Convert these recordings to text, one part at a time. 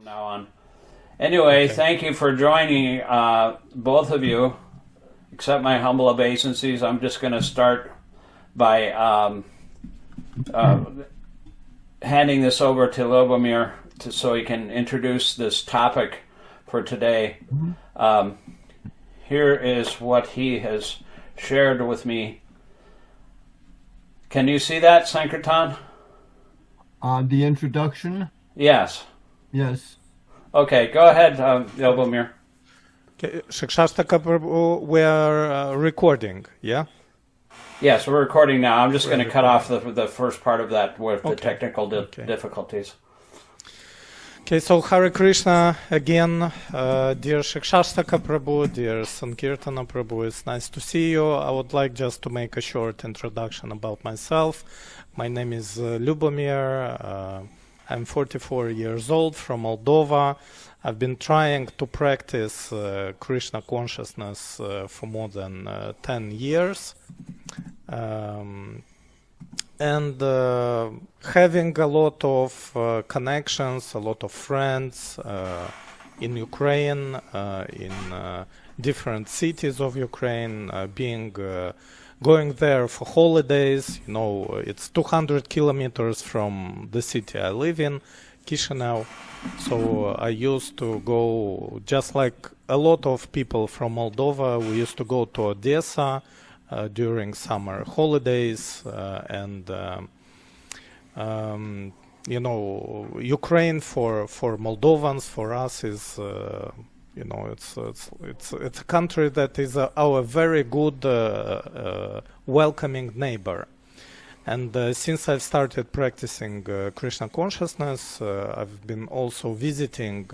now on. Anyway, Okay. thank you for joining, both of you. Accept my humble obeisances. I'm just going to start by handing this over to Lubomir so he can introduce this topic for today. Here is what he has shared with me. Can you see that, Sankirtan? The introduction? Yes. Yes. Okay, go ahead, Lubomir. Okay. Shikshastaka Prabhu, we are recording, yeah? Yes, we're recording now. I'm just going to cut off the first part of that with the Okay. technical Okay. difficulties. Okay, so Hare Krishna again, dear Shikshastaka Prabhu, dear Sankirtana Prabhu, it's nice to see you. I would like just to make a short introduction about myself. My name is Lubomir. I'm 44 years old from Moldova. I've been trying to practice Krishna consciousness for more than 10 years. And having a lot of connections, a lot of friends in Ukraine, in different cities of Ukraine, going there for holidays. You know, it's 200 kilometers from the city I live in, Chisinau. So I used to go, just like a lot of people from Moldova, we used to go to Odessa during summer holidays, and you know, Ukraine for Moldovans, for us is you know, it's a country that is our very good welcoming neighbor. And since I've started practicing Krishna consciousness, I've been also visiting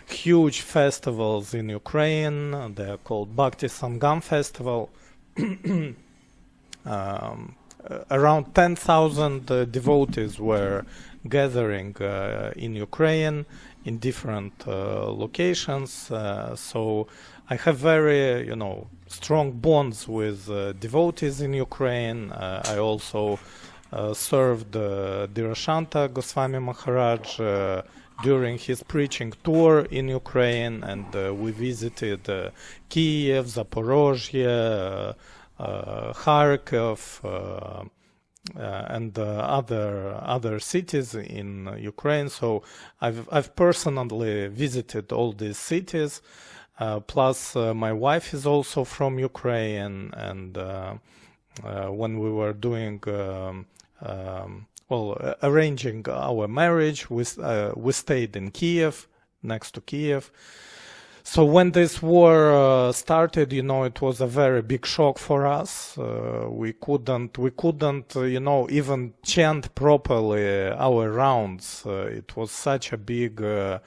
huge festivals in Ukraine. They are called Bhakti Sangam Festival. Around 10,000 devotees were gathering in Ukraine in different locations. So I have very, you know, strong bonds with devotees in Ukraine. I also served Dirashanta Goswami Maharaj during his preaching tour in Ukraine, and we visited Kiev, Zaporozhye, Kharkiv, and other cities in Ukraine. So I've personally visited all these cities. Plus, my wife is also from Ukraine, and when we were doing arranging our marriage, we stayed in Kiev, next to Kiev. So when this war started, you know, it was a very big shock for us. We couldn't, you know, even chant properly our rounds. It was such a big, you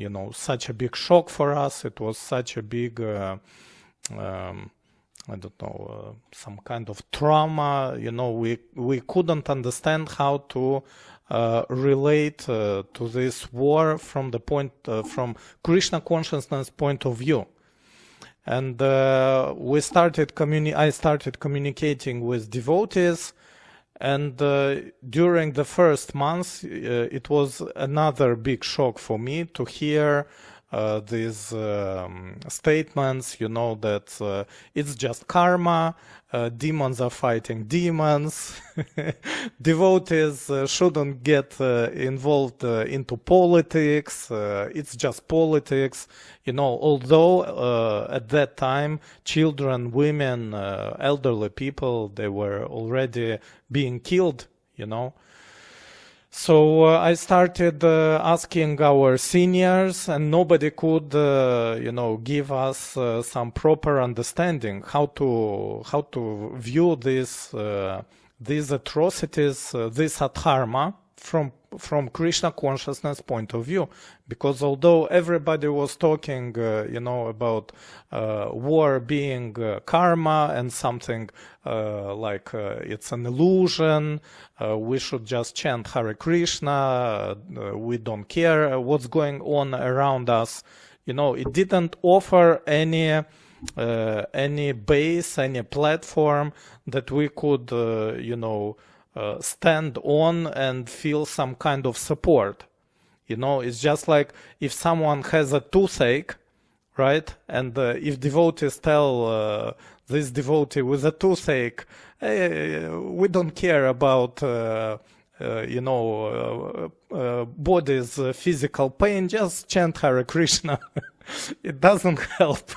know, such a big shock for us. It was such a big, I don't know, some kind of trauma. You know, we couldn't understand how to relate to this war from the point, from Krishna consciousness point of view. And I started communicating with devotees. And during the first months, it was another big shock for me to hear these statements, you know, that it's just karma, demons are fighting demons, devotees shouldn't get involved into politics, it's just politics, you know, although at that time children, women, elderly people, they were already being killed, you know. So I started asking our seniors, and nobody could, you know, give us some proper understanding how to view these atrocities, this adharma from Krishna consciousness point of view. Because although everybody was talking, you know, about war being karma and something like it's an illusion, we should just chant Hare Krishna, we don't care what's going on around us. You know, it didn't offer any base, any platform that we could, you know, stand on and feel some kind of support. You know, it's just like if someone has a toothache, right? And if devotees tell this devotee with a toothache, hey, we don't care about body's physical pain, just chant Hare Krishna. It doesn't help,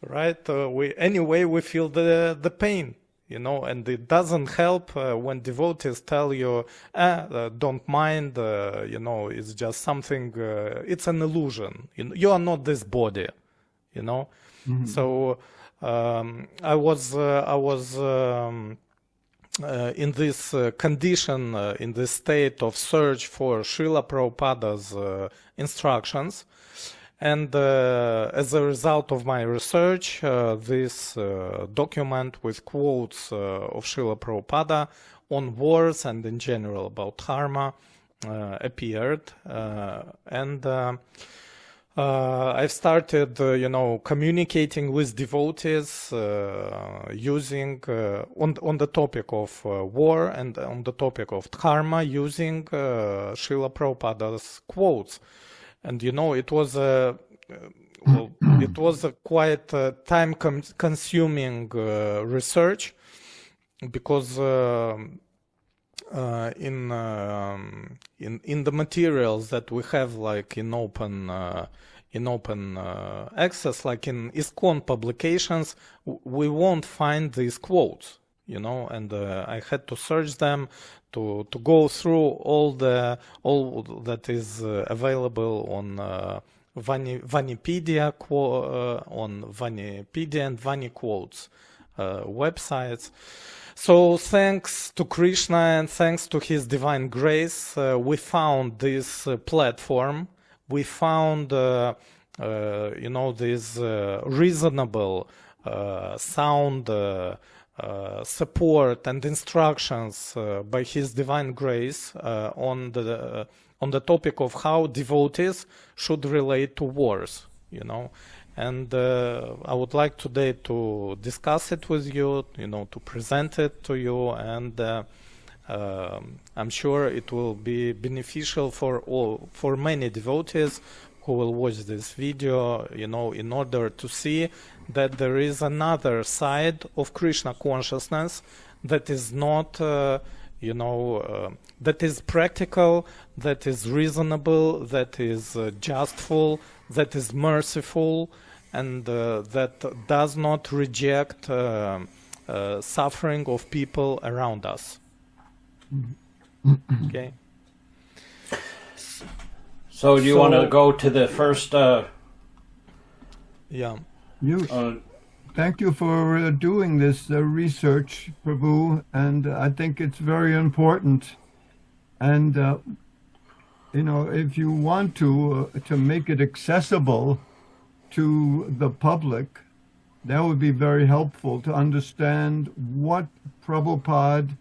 right? We feel the pain, you know, and it doesn't help when devotees tell you, don't mind, it's just something, it's an illusion. You are not this body, you know. Mm-hmm. So I was in this condition, in this state of search for Srila Prabhupada's instructions. And as a result of my research, this document with quotes of Srila Prabhupada on wars and in general about Dharma appeared. And I've started, communicating with devotees using, on the topic of war and on the topic of Dharma, using Srila Prabhupada's quotes. And it was a quite time-consuming research, because in the materials that we have, like in open access, like in ISKCON publications, we won't find these quotes. And I had to search them to go through all that is available on Vanipedia, on Vanipedia and VaniQuotes websites. So thanks to Krishna and thanks to His divine grace, we found this platform. We found, this reasonable, sound support and instructions by His divine grace on the topic of how devotees should relate to wars, And I would like today to discuss it with you, to present it to you, and I'm sure it will be beneficial for many devotees who will watch this video, in order to see that there is another side of Krishna consciousness that is not, that is practical, that is reasonable, that is justful, that is merciful, and that does not reject suffering of people around us. Okay. So do you want to go to the first? Yeah. Thank you for doing this research, Prabhu, and I think it's very important. And if you want to make it accessible to the public, that would be very helpful to understand what Prabhupada,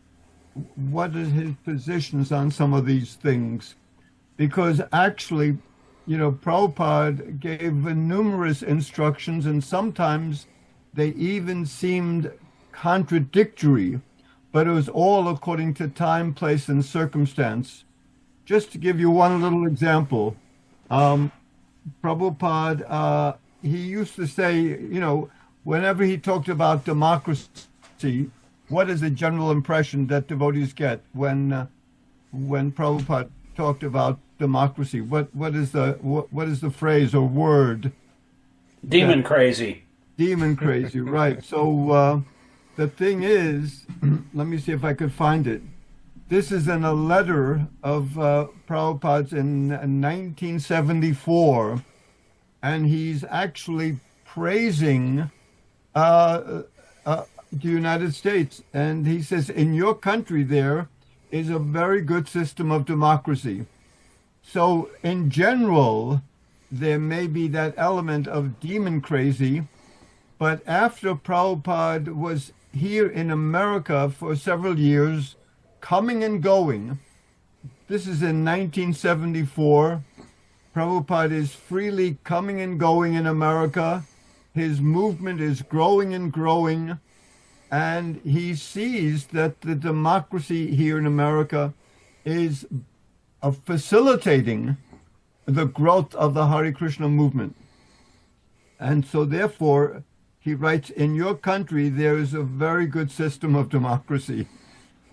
what is his positions on some of these things. Because actually, Prabhupada gave numerous instructions, and sometimes they even seemed contradictory, but it was all according to time, place, and circumstance. Just to give you one little example, Prabhupada, he used to say, whenever he talked about democracy, what is the general impression that devotees get when Prabhupada talked about democracy? What is the phrase or word? Demon crazy. Demon crazy, right. So the thing is, let me see if I could find it. This is in a letter of Prabhupada's in 1974, and he's actually praising the United States. And he says, in your country there is a very good system of democracy. So in general, there may be that element of demon crazy, but after Prabhupada was here in America for several years, coming and going, this is in 1974, Prabhupada is freely coming and going in America. His movement is growing and growing, and he sees that the democracy here in America is facilitating the growth of the Hare Krishna movement. And so therefore, he writes, in your country, there is a very good system of democracy.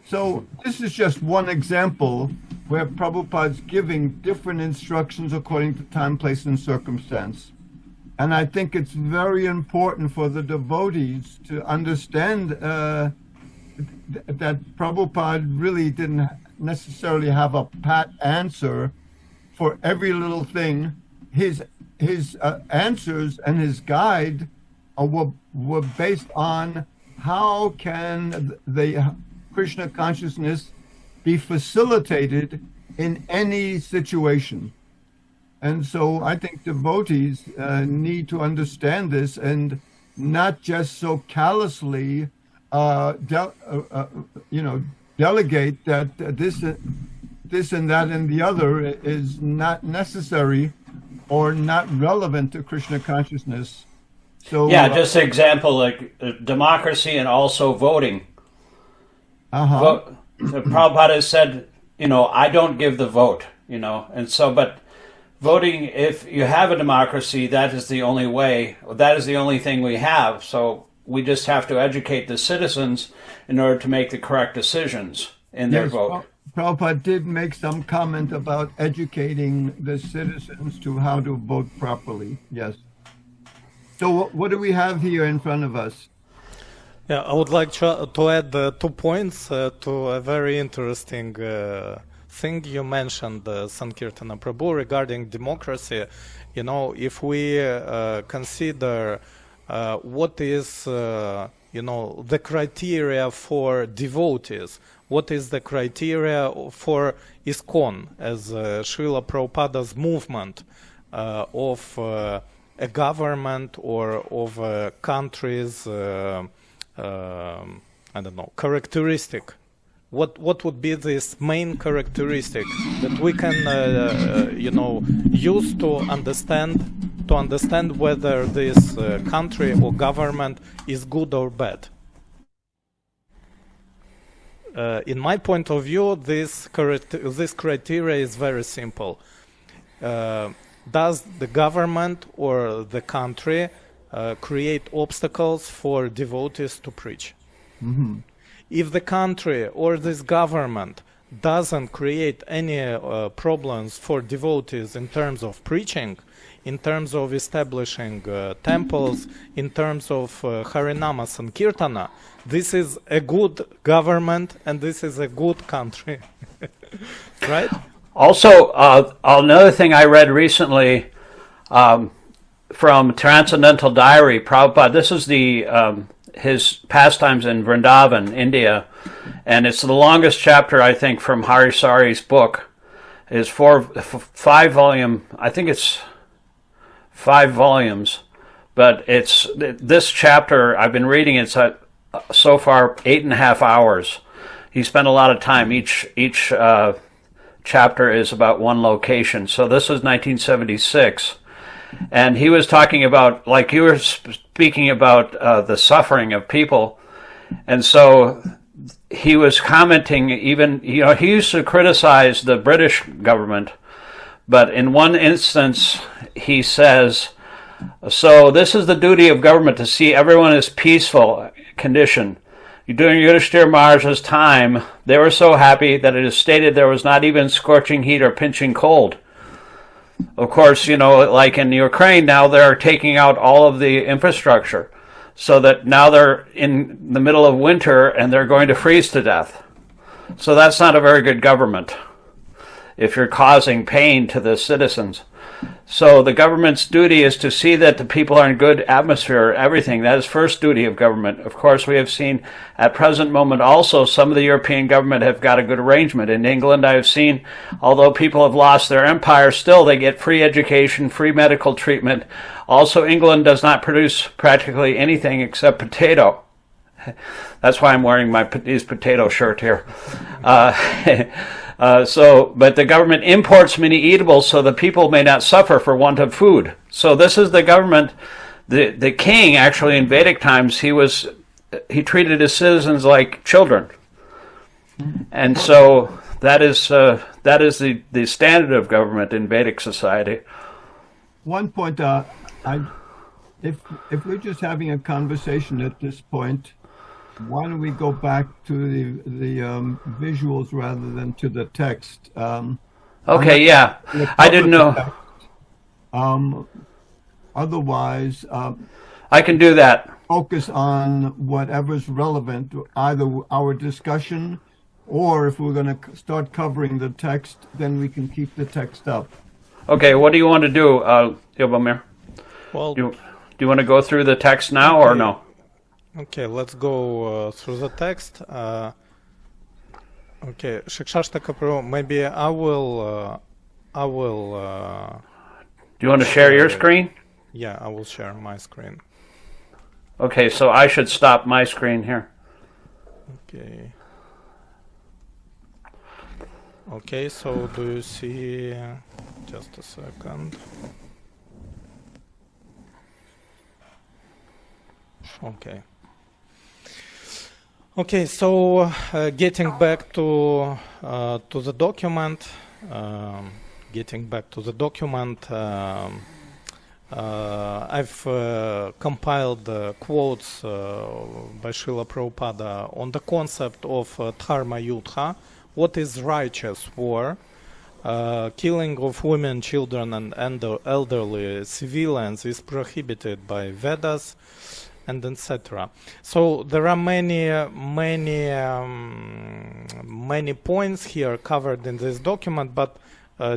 So this is just one example where Prabhupada's giving different instructions according to time, place, and circumstance. And I think it's very important for the devotees to understand that Prabhupada really didn't necessarily have a pat answer for every little thing. His answers and his guide were based on how can the Krishna consciousness be facilitated in any situation. And so I think devotees need to understand this and not just so callously, delegate that this and that and the other is not necessary or not relevant to Krishna consciousness. So yeah, just an example like democracy and also voting. Prabhupada said, I don't give the vote, and so, but voting, if you have a democracy, that is the only way, that is the only thing we have. So we just have to educate the citizens in order to make the correct decisions in their vote. Prabhupada did make some comment about educating the citizens to how to vote properly. Yes. So what do we have here in front of us? Yeah, I would like to add 2 points to a very interesting thing you mentioned, Sankirtana Prabhu, regarding democracy. If we consider what is, the criteria for devotees, what is the criteria for ISKCON as Srila Prabhupada's movement of a government or of a country's characteristic. What would be this main characteristic that we can use to understand whether this country or government is good or bad? In my point of view, this criteria is very simple. Does the government or the country create obstacles for devotees to preach? Mm-hmm. If the country or this government doesn't create any problems for devotees in terms of preaching, in terms of establishing temples, in terms of Harinama Sankirtana, this is a good government and this is a good country. Right? Also, another thing I read recently from Transcendental Diary, Prabhupada, this is his pastimes in Vrindavan, India, and it's the longest chapter, I think, from Harisari's book. It's 5 volume, I think it's 5 volumes, but it's this chapter, I've been reading it so far 8.5 hours. He spent a lot of time. Each chapter is about one location. So this was 1976. And he was talking about, like you were speaking about, the suffering of people. And so he was commenting, even, he used to criticize the British government. But in one instance, he says, so this is the duty of government, to see everyone as peaceful condition. During Yudhishthira Maharaj's time, they were so happy that it is stated there was not even scorching heat or pinching cold. Of course, like in Ukraine now, they're taking out all of the infrastructure, so that now they're in the middle of winter and they're going to freeze to death. So that's not a very good government if you're causing pain to the citizens. So the government's duty is to see that the people are in good atmosphere, everything. That is first duty of government. Of course, we have seen at present moment also some of the European government have got a good arrangement. In England, I have seen, although people have lost their empire, still they get free education, free medical treatment. Also, England does not produce practically anything except potato. That's why I'm wearing his potato shirt here. But the government imports many eatables so the people may not suffer for want of food. So this is the government. The king, actually, in Vedic times, he treated his citizens like children. And so that is the standard of government in Vedic society. One point, if we're just having a conversation at this point, why don't we go back to the visuals rather than to the text? Okay, yeah, I didn't know. Otherwise, I can do that. focus on whatever's relevant, either our discussion, or if we're going to start covering the text, then we can keep the text up. Okay, what do you want to do, Yobamir? Well, Do you want to go through the text now or no? okay, let's go through the text. Okay, Shikshashtaka Prabhu, maybe I will. Do you want to share your screen? Yeah, I will share my screen. Okay, so I should stop my screen here. Okay. Okay, so do you see? Just a second. Okay. Okay, so getting back to the document. I've compiled quotes by Srila Prabhupada on the concept of Dharma Yudha. What is righteous war? Killing of women, children, and elderly civilians is prohibited by Vedas, and etc. So there are many points here covered in this document, but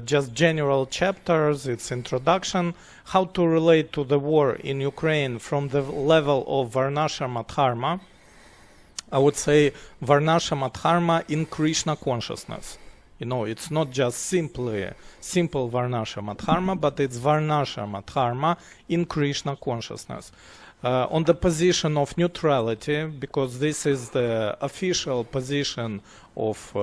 just general chapters, its introduction, how to relate to the war in Ukraine from the level of Varnashram Dharma. I would say Varnashram Dharma in Krishna consciousness. You know, it's not just simple Varnashram Dharma, but it's Varnashram Dharma in Krishna consciousness. On the position of neutrality, because this is the official position of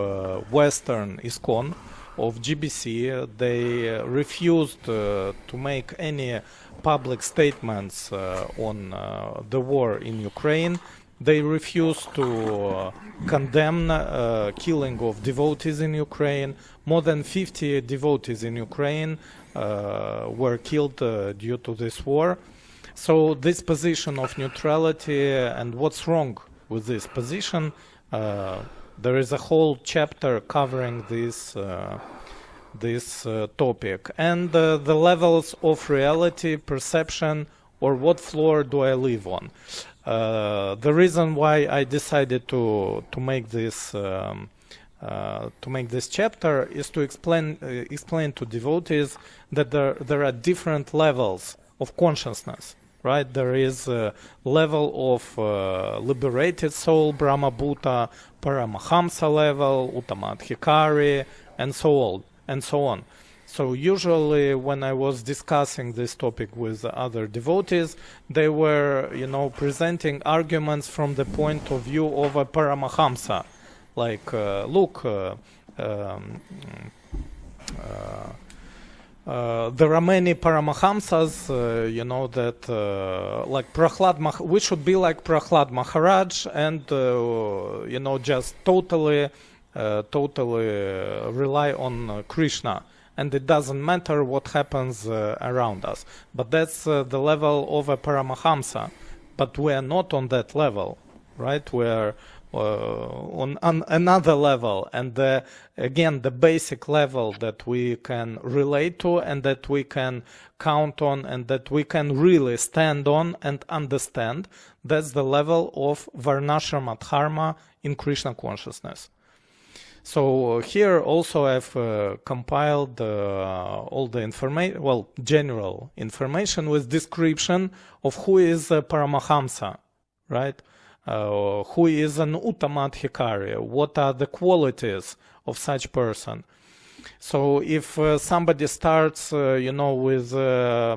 Western ISKCON, of GBC, they refused to make any public statements on the war in Ukraine. They refused to condemn killing of devotees in Ukraine. More than 50 devotees in Ukraine were killed due to this war. So this position of neutrality, and what's wrong with this position, there is a whole chapter covering this topic. And the levels of reality, perception, or what floor do I live on. The reason why I decided to make this chapter is to explain to devotees that there are different levels of consciousness. Right, there is a level of liberated soul, Brahma Bhuta, Paramahamsa level, Uttamadhikari, and so on. So usually when I was discussing this topic with other devotees, they were, presenting arguments from the point of view of a Paramahamsa. Like, look, there are many Paramahamsas, that like Prahlad, we should be like Prahlad Maharaj and, just totally rely on Krishna. And it doesn't matter what happens around us. But that's the level of a Paramahamsa. But we are not on that level, right? We are on another level, and again the basic level that we can relate to and that we can count on and that we can really stand on and understand, that's the level of Varnashram Dharma in Krishna consciousness. So here also I've compiled all the information, general information with description of who is a Paramahamsa, right? Who is an Uttamadhikari, what are the qualities of such person. So if somebody starts, with the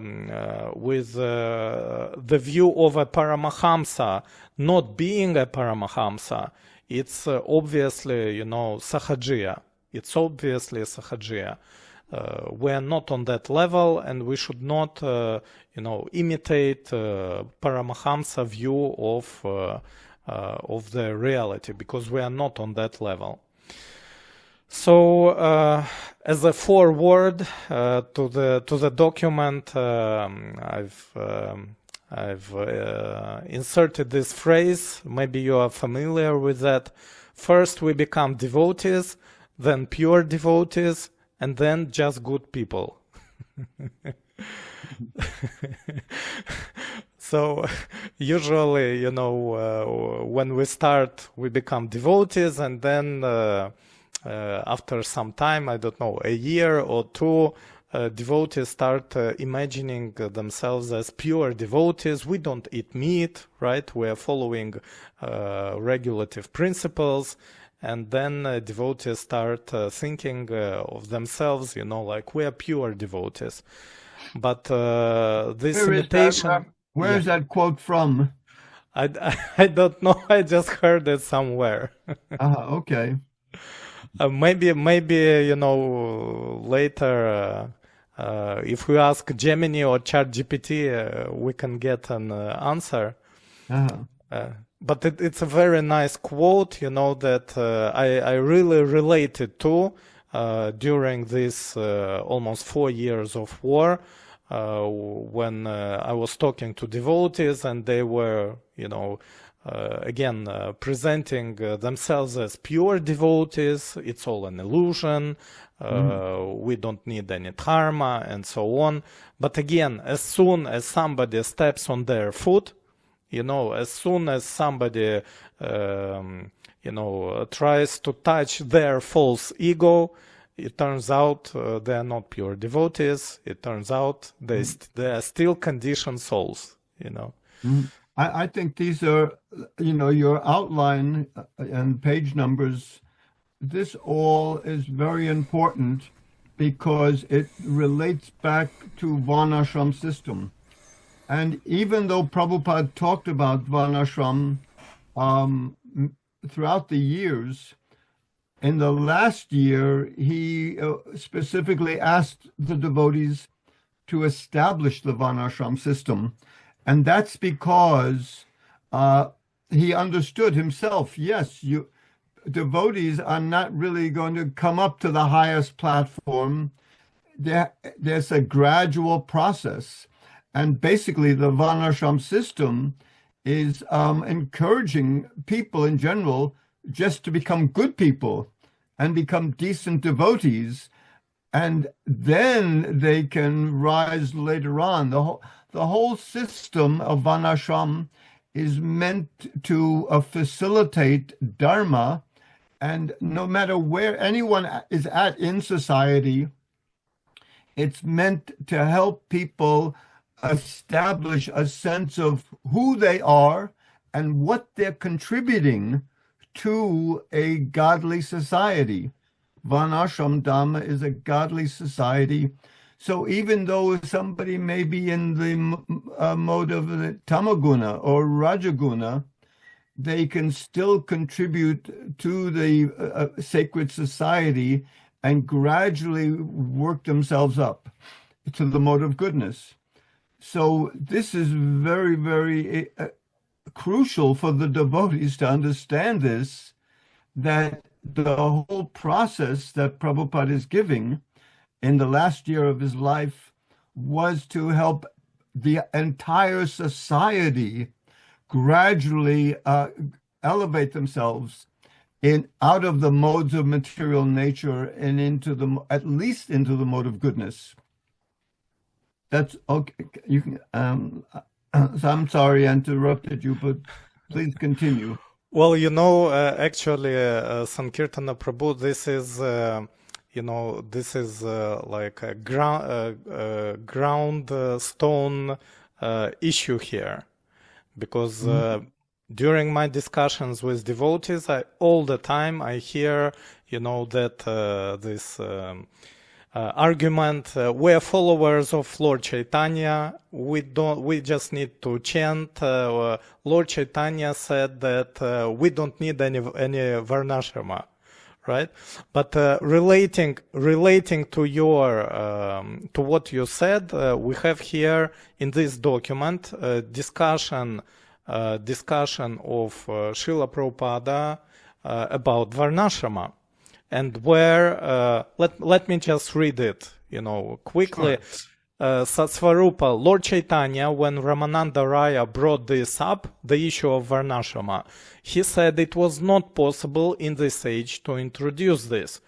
view of a Paramahamsa not being a Paramahamsa, it's obviously, Sahajiya. It's obviously Sahajiya. We are not on that level, and we should not, imitate Paramahamsa view of the reality, because we are not on that level. So, as a foreword to the document, I've inserted this phrase. Maybe you are familiar with that. First, we become devotees, then pure devotees, and then just good people. So usually, when we start, we become devotees, and then after some time, I don't know, a year or two, devotees start imagining themselves as pure devotees. We don't eat meat, right? We are following regulative principles. And then devotees start thinking of themselves, like we are pure devotees. But this imitation... Where is that quote from? I don't know. I just heard it somewhere. Okay. Maybe later, if we ask Gemini or ChatGPT, we can get an answer. But it's a very nice quote, that I really related to during this almost 4 years of war, when I was talking to devotees and they were, again, presenting themselves as pure devotees. It's all an illusion. We don't need any dharma and so on. But again, as soon as somebody steps on their foot, as soon as somebody, tries to touch their false ego, it turns out they are not pure devotees. It turns out they are still conditioned souls, I think these are, your outline and page numbers, this all is very important because it relates back to Varnashram system. And even though Prabhupada talked about Varnashram throughout the years, in the last year, he specifically asked the devotees to establish the Varnashram system. And that's because he understood himself, yes, devotees are not really going to come up to the highest platform. There's a gradual process. And basically, the Varnashram system is encouraging people in general just to become good people and become decent devotees. And then they can rise later on. The whole system of Varnashram is meant to facilitate Dharma. And no matter where anyone is at in society, it's meant to help people establish a sense of who they are and what they're contributing to a godly society. Varnashram Dharma is a godly society. So even though somebody may be in the mode of the Tamaguna or Rajaguna, they can still contribute to the sacred society and gradually work themselves up to the mode of goodness. So this is very, very crucial for the devotees to understand this, that the whole process that Prabhupada is giving in the last year of his life was to help the entire society gradually elevate themselves out of the modes of material nature and at least into the mode of goodness. That's okay. You can. So I'm sorry I interrupted you, but please continue. Well, actually, Sankirtana Prabhu, this is, like a ground stone issue here, because during my discussions with devotees, all the time I hear, that this argument, we are followers of Lord Chaitanya, we just need to chant. Lord Chaitanya said that we don't need any Varnashrama, right? But relating to to what you said, we have here in this document discussion of Srila Prabhupada about Varnashrama. and where let me just read it, quickly. Satsvarupa, Lord Chaitanya, when Ramananda Raya brought this up, the issue of Varnashrama, he said it was not possible in this age to introduce this.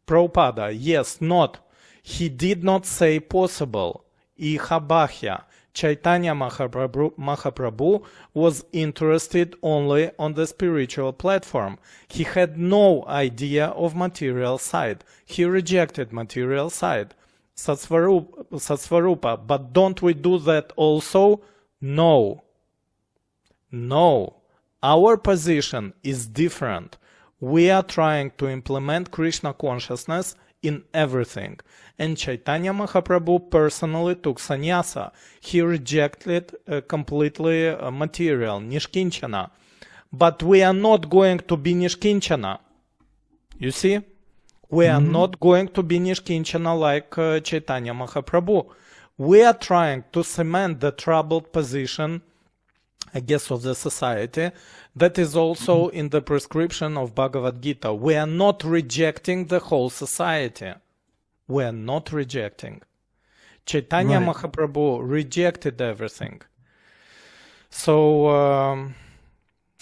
Prabhupada, yes, not. He did not say possible. Ihabahya. Chaitanya Mahaprabhu was interested only on the spiritual platform. He had no idea of material side. He rejected material side. Satsvarupa, but don't we do that also? No. No. Our position is different. We are trying to implement Krishna consciousness in everything. And Chaitanya Mahaprabhu personally took sannyasa. He rejected completely material, nishkinchana. But we are not going to be nishkinchana. You see? We are not going to be nishkinchana like Chaitanya Mahaprabhu. We are trying to cement the troubled position, I guess, of the society that is also in the prescription of Bhagavad Gita. We are not rejecting the whole society. We are not rejecting. Chaitanya Mahaprabhu rejected everything. So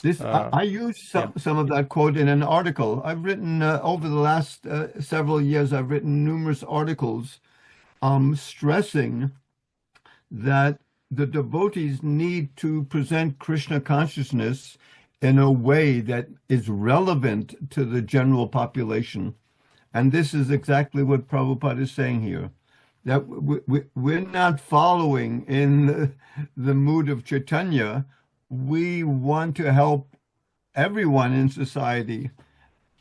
I used some of that quote in an article. I've written over the last several years. I've written numerous articles stressing that the devotees need to present Krishna consciousness in a way that is relevant to the general population. And this is exactly what Prabhupada is saying here, that we're not following in the mood of Chaitanya. We want to help everyone in society.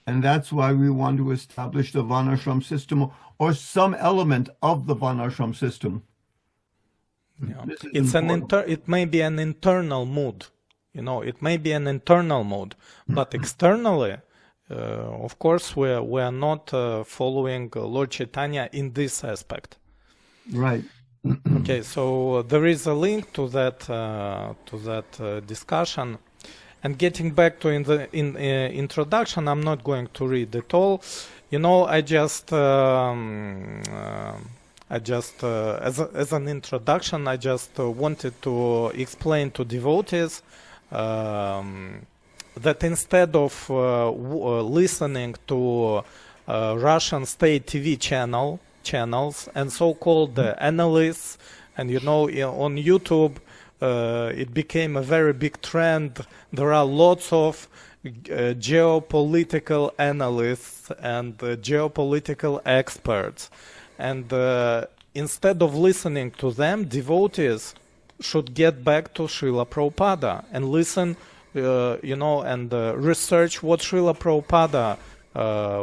And that's why we want to establish the Varnashram system or some element of the Varnashram system. Yeah. It may be an internal mood, it may be an internal mood, but externally, of course, we are not following Lord Chaitanya in this aspect. Right. Okay, so there is a link to that discussion. And getting back to in introduction, I'm not going to read it all. I just as an introduction, I just wanted to explain to devotees that instead of listening to Russian state TV channels and so-called analysts, and on YouTube it became a very big trend. There are lots of geopolitical analysts and geopolitical experts, and instead of listening to them, devotees should get back to Srila Prabhupada and listen, and research what Srila Prabhupada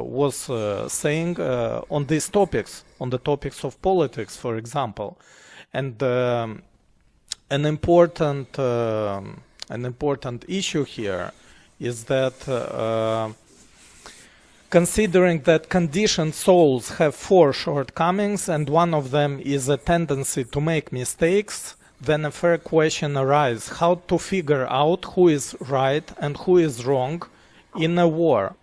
was saying on these topics, on the topics of politics, for example. And an important issue here is that considering that conditioned souls have 4 shortcomings, and one of them is a tendency to make mistakes, then a fair question arises: how to figure out who is right and who is wrong in a war?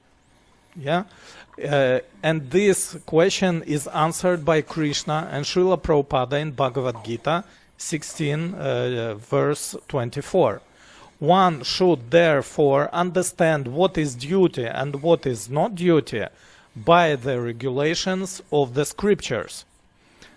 And this question is answered by Krishna and Srila Prabhupada in Bhagavad Gita 16, verse 24. One should therefore understand what is duty and what is not duty by the regulations of the scriptures.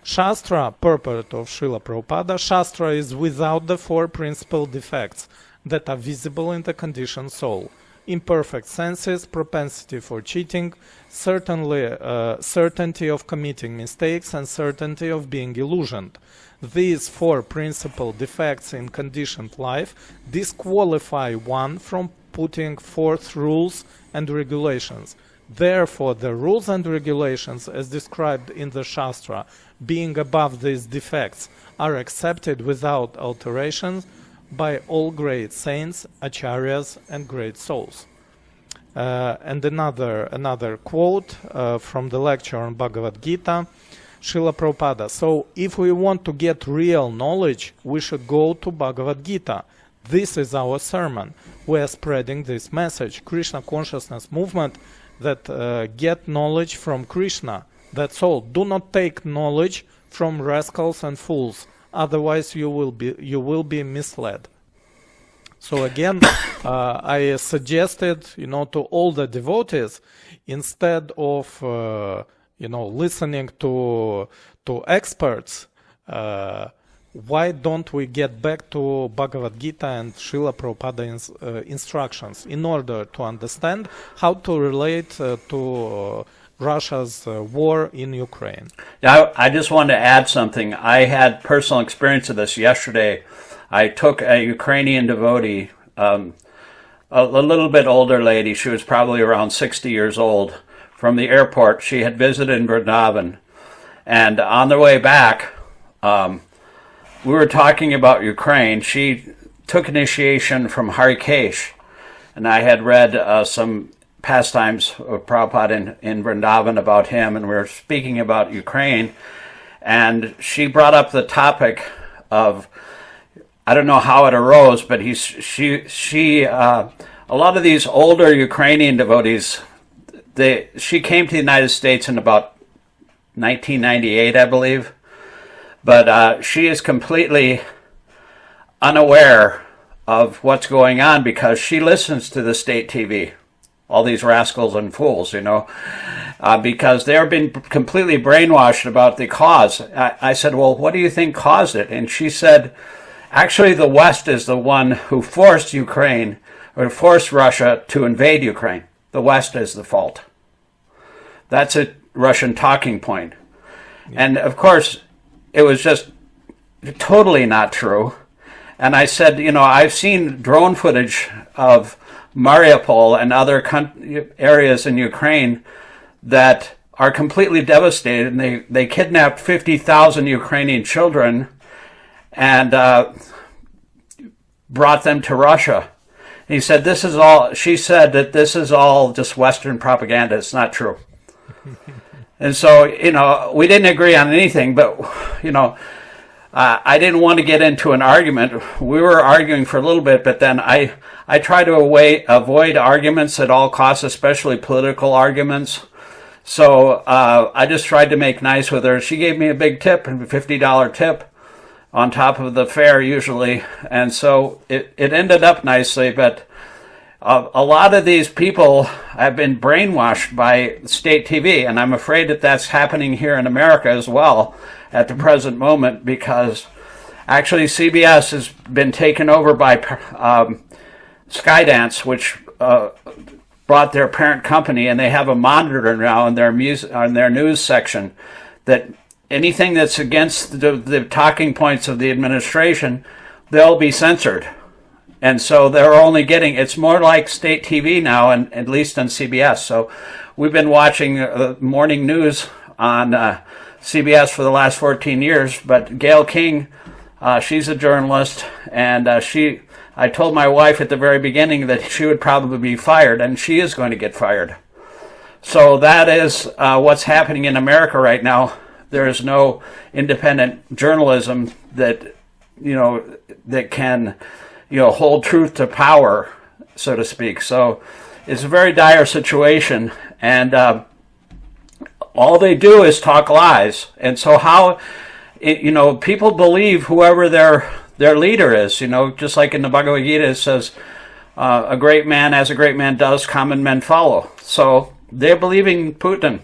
Shastra, purport of Srila Prabhupada, Shastra is without the 4 principal defects that are visible in the conditioned soul: imperfect senses, propensity for cheating, certainty of committing mistakes, and certainty of being illusioned. These 4 principal defects in conditioned life disqualify one from putting forth rules and regulations. Therefore, the rules and regulations as described in the Shastra, being above these defects, are accepted without alterations by all great saints, acharyas, and great souls. And another quote from the lecture on Bhagavad Gita, Srila Prabhupada: so if we want to get real knowledge, we should go to Bhagavad Gita. This is our sermon. We are spreading this message. Krishna consciousness movement that get knowledge from Krishna. That's all. Do not take knowledge from rascals and fools. Otherwise, you will be misled. So again, I suggested, to all the devotees, instead of listening to experts, why don't we get back to Bhagavad Gita and Srila Prabhupada's instructions in order to understand how to relate to Russia's war in Ukraine? Yeah, I just wanted to add something. I had personal experience of this yesterday. I took a Ukrainian devotee, a little bit older lady. She was probably around 60 years old. From the airport, she had visited in Vrindavan. And on the way back, we were talking about Ukraine. She took initiation from Harikesh. And I had read some pastimes of Prabhupada in Vrindavan about him. And we were speaking about Ukraine. And she brought up the topic of, I don't know how it arose, but a lot of these older Ukrainian devotees, she came to the United States in about 1998, I believe, but she is completely unaware of what's going on because she listens to the state TV, all these rascals and fools, because they're being completely brainwashed about the cause. I said, well, what do you think caused it? And she said, actually, the West is the one who forced Ukraine or forced Russia to invade Ukraine. The West is the fault. That's a Russian talking point. Yeah. And of course, it was just totally not true. And I said, I've seen drone footage of Mariupol and other areas in Ukraine that are completely devastated. And they kidnapped 50,000 Ukrainian children and brought them to Russia. And he said, she said that this is all just Western propaganda. It's not true. And so, we didn't agree on anything, but, I didn't want to get into an argument. We were arguing for a little bit, but then I try to avoid arguments at all costs, especially political arguments. So I just tried to make nice with her. She gave me a big tip, a $50 tip on top of the fare usually. And so it ended up nicely, but a lot of these people have been brainwashed by state TV, and I'm afraid that that's happening here in America as well at the present moment, because actually CBS has been taken over by Skydance, which bought their parent company, and they have a monitor now in their news section that anything that's against the talking points of the administration, they'll be censored. And so they're only it's more like state TV now, and at least on CBS. So we've been watching morning news on CBS for the last 14 years. But Gail King, she's a journalist, and I told my wife at the very beginning that she would probably be fired, and she is going to get fired. So that is what's happening in America right now. There is no independent journalism that can hold truth to power, so to speak. So it's a very dire situation, and all they do is talk lies. And so people believe whoever their leader is, just like in the Bhagavad Gita it says, a great man, as a great man does, common men follow. So they're believing Putin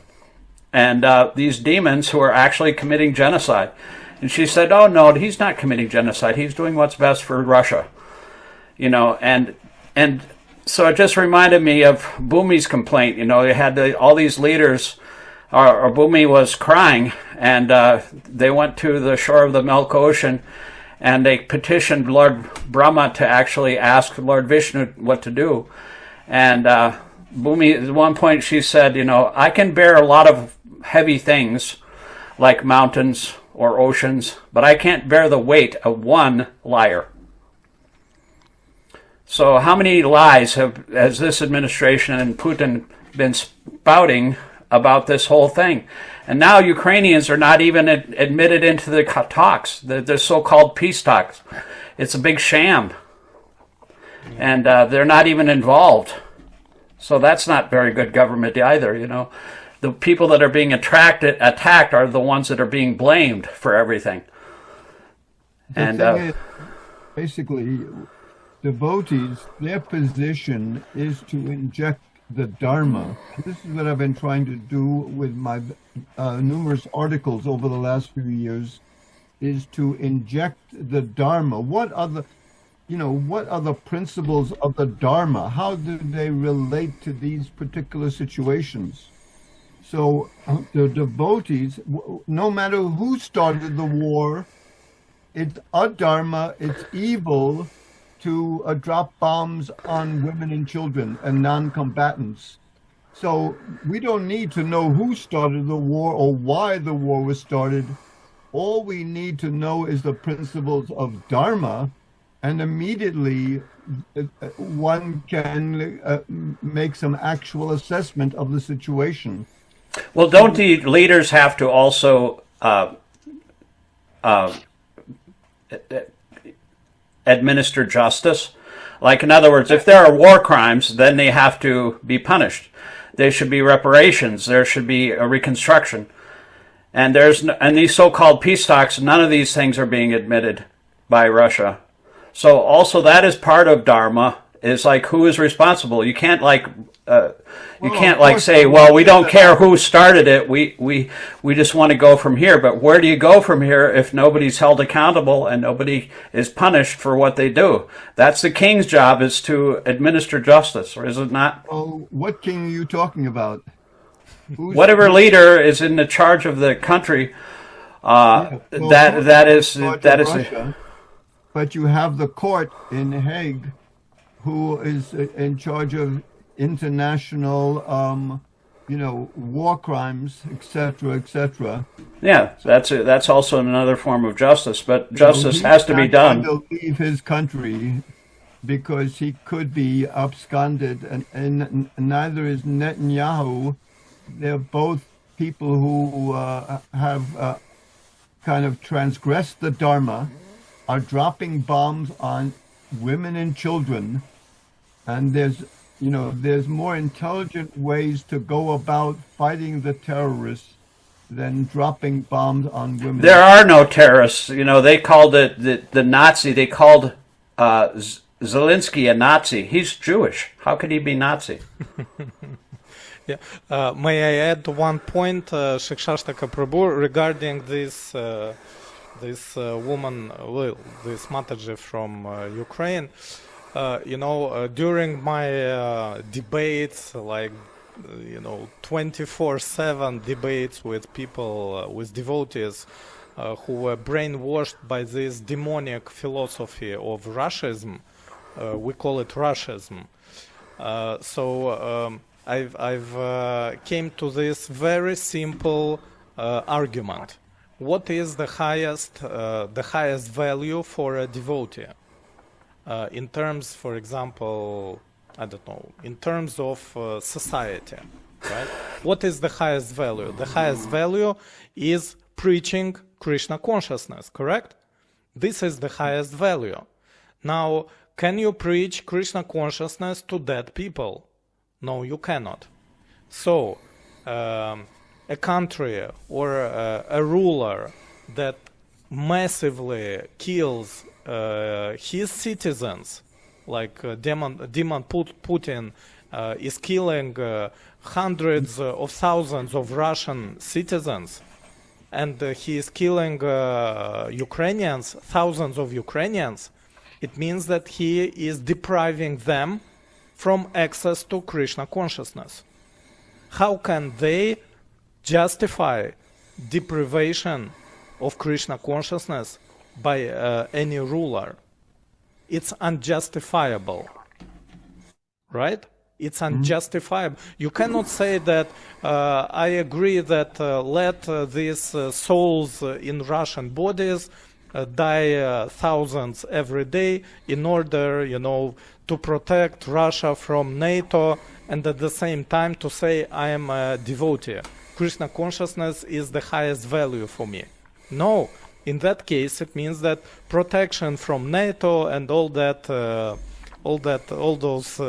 and these demons who are actually committing genocide. And she said, oh no, he's not committing genocide. He's doing what's best for Russia. And so it just reminded me of Bhumi's complaint. You had all these leaders, or Bhumi was crying, and they went to the shore of the Milk Ocean, and they petitioned Lord Brahma to actually ask Lord Vishnu what to do. And Bhumi, at one point she said, I can bear a lot of heavy things, like mountains or oceans, but I can't bear the weight of one liar. So how many lies has this administration and Putin been spouting about this whole thing? And now Ukrainians are not even admitted into the talks, the so-called peace talks. It's a big sham. And they're not even involved. So that's not very good government either, you know. The people that are being attacked are the ones that are being blamed for everything. The thing is, basically, devotees, their position is to inject the Dharma. This is what I've been trying to do with my numerous articles over the last few years, is to inject the Dharma. What are the principles of the Dharma? How do they relate to these particular situations? So the devotees, no matter who started the war, it's adharma, it's evil to drop bombs on women and children and non-combatants. So we don't need to know who started the war or why the war was started. All we need to know is the principles of Dharma, and immediately one can make some actual assessment of the situation. Well, don't the leaders have to also administer justice? Like, in other words, if there are war crimes, then they have to be punished. There should be reparations. There should be a reconstruction. And these so-called peace talks, none of these things are being admitted by Russia. So also that is part of Dharma, is like, who is responsible? You can't say, well, we don't care who started it. We just want to go from here. But where do you go from here if nobody's held accountable and nobody is punished for what they do? That's the king's job, is to administer justice, or is it not? Oh, what king are you talking about? Whatever leader is in the charge of the country, that is. Russia, but you have the court in Hague, who is in charge of international, war crimes, etc., etc. Yeah, that's also another form of justice, but justice has to be done. He's not going to leave his country because he could be absconded, and neither is Netanyahu. They're both people who have kind of transgressed the Dharma, are dropping bombs on women and children, and there's more intelligent ways to go about fighting the terrorists than dropping bombs on women. There are no terrorists. They called it the Nazi. They called Zelensky a Nazi. He's Jewish. How could he be Nazi? Yeah. May I add one point, Shikshashtaka Prabhu, regarding this woman, this Mataji from Ukraine. During my debates, 24/7 debates with people, with devotees who were brainwashed by this demonic philosophy of Russism, we call it Russism. I've came to this very simple argument. What is the highest value for a devotee? In terms, for example, in terms of society, right? What is the highest value? The highest value is preaching Krishna consciousness, correct? This is the highest value. Now, can you preach Krishna consciousness to dead people? No, you cannot. So, a country or a ruler that massively kills his citizens, like Demon Putin is killing hundreds of thousands of Russian citizens, and he is killing Ukrainians, thousands of Ukrainians, it means that he is depriving them from access to Krishna consciousness. How can they justify deprivation of Krishna consciousness by any ruler? It's unjustifiable, right? It's unjustifiable. You cannot say that I agree that let these souls in Russian bodies die thousands every day in order, to protect Russia from NATO, and at the same time to say I am a devotee. Krishna consciousness is the highest value for me. No, in that case it means that protection from NATO and all those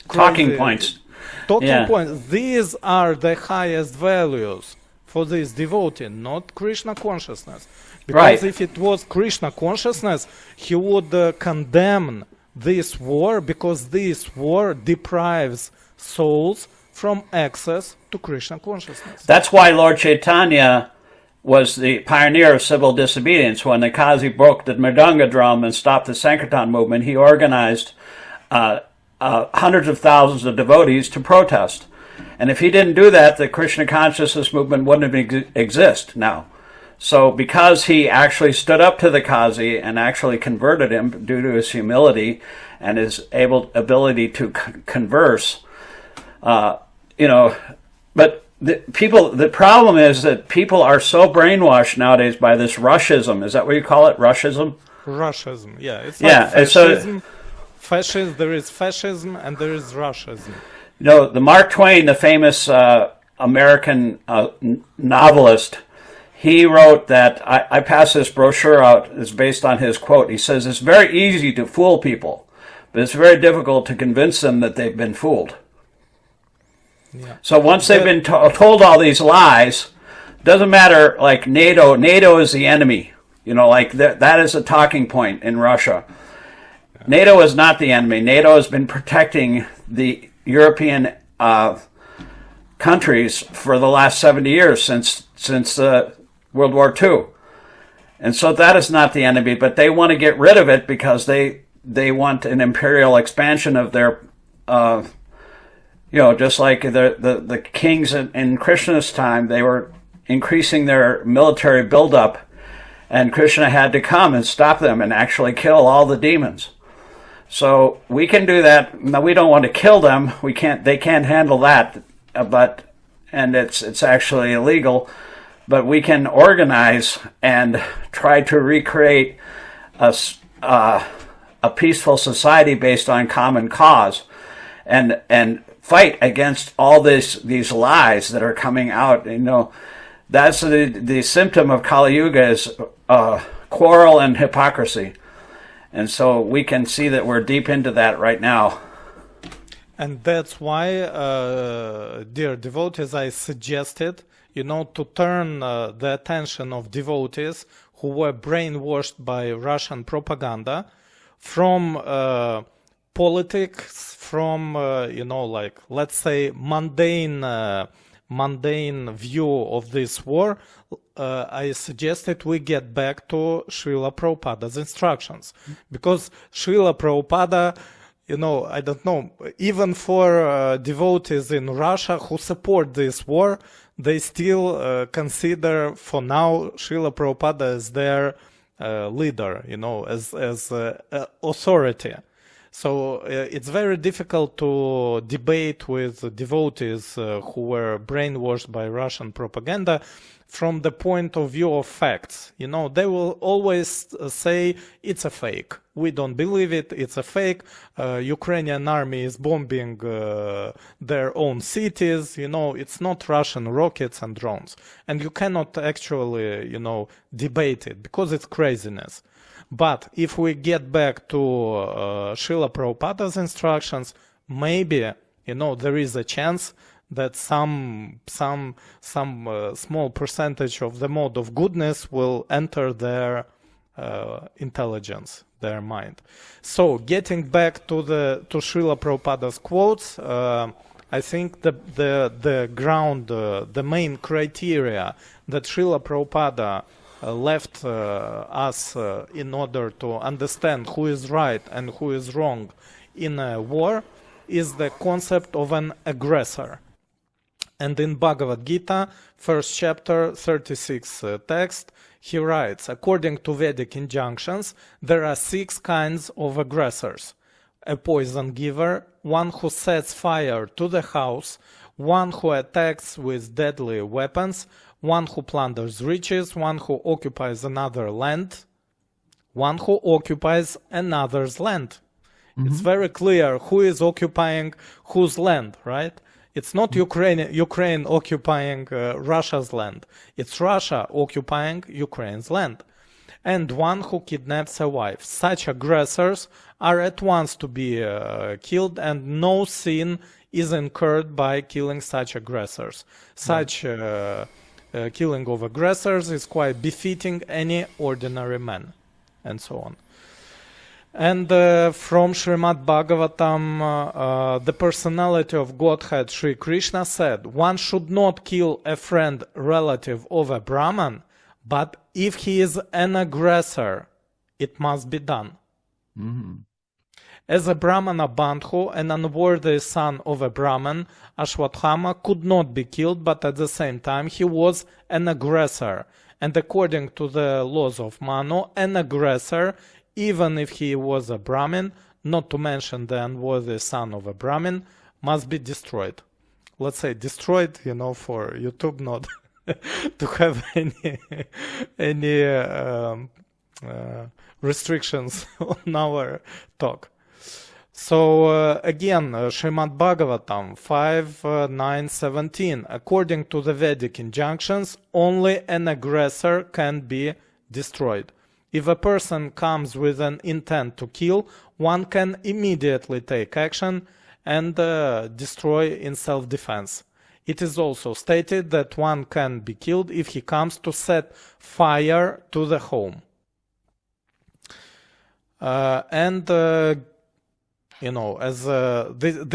talking points. Total Yeah. point. These are the highest values for this devotee, not Krishna consciousness. Because Right. if it was Krishna consciousness, he would condemn this war, because this war deprives souls from access to Krishna consciousness. That's why Lord Chaitanya was the pioneer of civil disobedience. When the Kazi broke the Mridanga drum and stopped the Sankirtan movement, he organized hundreds of thousands of devotees to protest. And if he didn't do that, the Krishna consciousness movement wouldn't exist now. So because he actually stood up to the Kazi and actually converted him due to his humility and his ability to converse, but the problem is that people are so brainwashed nowadays by this Russism. Is that what you call it? Russism? Russism, yeah. It's Yeah, like and so- fascism. There is fascism and there is Russism. The Mark Twain, the famous American novelist, he wrote that, I passed this brochure out, it's based on his quote. He says, it's very easy to fool people, but it's very difficult to convince them that they've been fooled. Yeah. So once they've been told all these lies, doesn't matter, like NATO is the enemy. That is a talking point in Russia. Yeah. NATO is not the enemy. NATO has been protecting the European countries for the last 70 years, since World War II. And so that is not the enemy, but they want to get rid of it because they want an imperial expansion of their just like the kings in Krishna's time, they were increasing their military buildup, and Krishna had to come and stop them and actually kill all the demons. So we can do that. Now, we don't want to kill them. We can't. They can't handle that. And it's actually illegal. But we can organize and try to recreate a peaceful society based on common cause, and fight against all these lies that are coming out. That's the symptom of Kali Yuga is quarrel and hypocrisy. And so we can see that we're deep into that right now. And that's why, dear devotees, I suggested, to turn the attention of devotees who were brainwashed by Russian propaganda from politics, from, let's say, mundane view of this war. I suggested we get back to Srila Prabhupada's instructions, because Srila Prabhupada, I don't know, even for devotees in Russia who support this war, they still consider for now Srila Prabhupada as their leader, as authority. So it's very difficult to debate with devotees who were brainwashed by Russian propaganda from the point of view of facts. They will always say it's a fake. We don't believe it. It's a fake. Ukrainian army is bombing their own cities. It's not Russian rockets and drones. And you cannot actually, debate it because it's craziness. But if we get back to Srila Prabhupada's instructions, maybe, there is a chance that some small percentage of the mode of goodness will enter their intelligence, their mind. So, getting back to Srila Prabhupada's quotes, I think the ground, the main criteria that Srila Prabhupada left us in order to understand who is right and who is wrong in a war is the concept of an aggressor. And in Bhagavad Gita, first chapter, 36th text, he writes, according to Vedic injunctions, there are 6 kinds of aggressors. A poison giver, one who sets fire to the house, one who attacks with deadly weapons, one who plunders riches, one who occupies another land, one who occupies another's land. Mm-hmm. It's very clear who is occupying whose land, right? It's not Ukraine occupying Russia's land. It's Russia occupying Ukraine's land. And one who kidnaps a wife. Such aggressors are at once to be killed, and no sin is incurred by killing such aggressors. Such killing of aggressors is quite befitting any ordinary man, and so on. And from Srimad Bhagavatam, the personality of Godhead Sri Krishna said, one should not kill a friend, relative of a Brahman, but if he is an aggressor, it must be done. Mm-hmm. As a Brahmana Bandhu, an unworthy son of a Brahman, Ashwatthama could not be killed, but at the same time he was an aggressor. And according to the laws of Manu, an aggressor, even if he was a Brahmin, not to mention the unworthy son of a Brahmin, must be destroyed. Let's say destroyed, for YouTube not to have any restrictions on our talk. So again, Srimad Bhagavatam 5:9-17. According to the Vedic injunctions, only an aggressor can be destroyed. If a person comes with an intent to kill, one can immediately take action and destroy in self-defense. It is also stated that one can be killed if he comes to set fire to the home.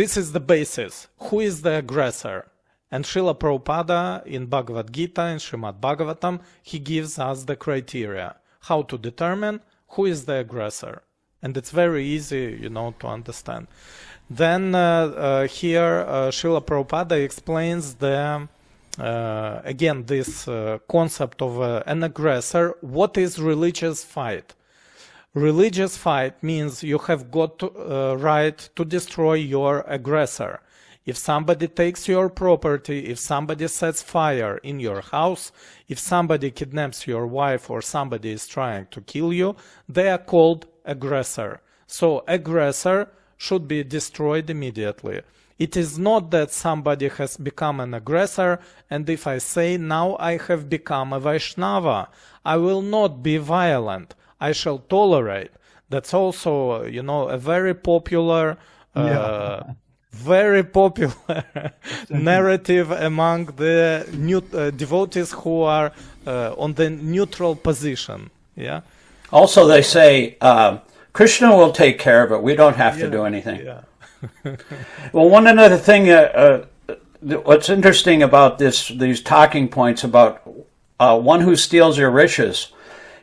This is the basis. Who is the aggressor? And Srila Prabhupada in Bhagavad Gita, in Srimad Bhagavatam, he gives us the criteria. How to determine who is the aggressor. And it's very easy, to understand. Then here Srila Prabhupada explains this concept of an aggressor. What is religious fight? Religious fight means you have got right to destroy your aggressor. If somebody takes your property, if somebody sets fire in your house, if somebody kidnaps your wife or somebody is trying to kill you, they are called aggressor. So aggressor should be destroyed immediately. It is not that somebody has become an aggressor, and if I say now I have become a Vaishnava, I will not be violent. I shall tolerate. That's also, a very popular narrative among the new devotees who are on the neutral position. Yeah. Also, they say Krishna will take care of it. We don't have to do anything. Yeah. Well, one another thing. What's interesting about these talking points about one who steals your riches.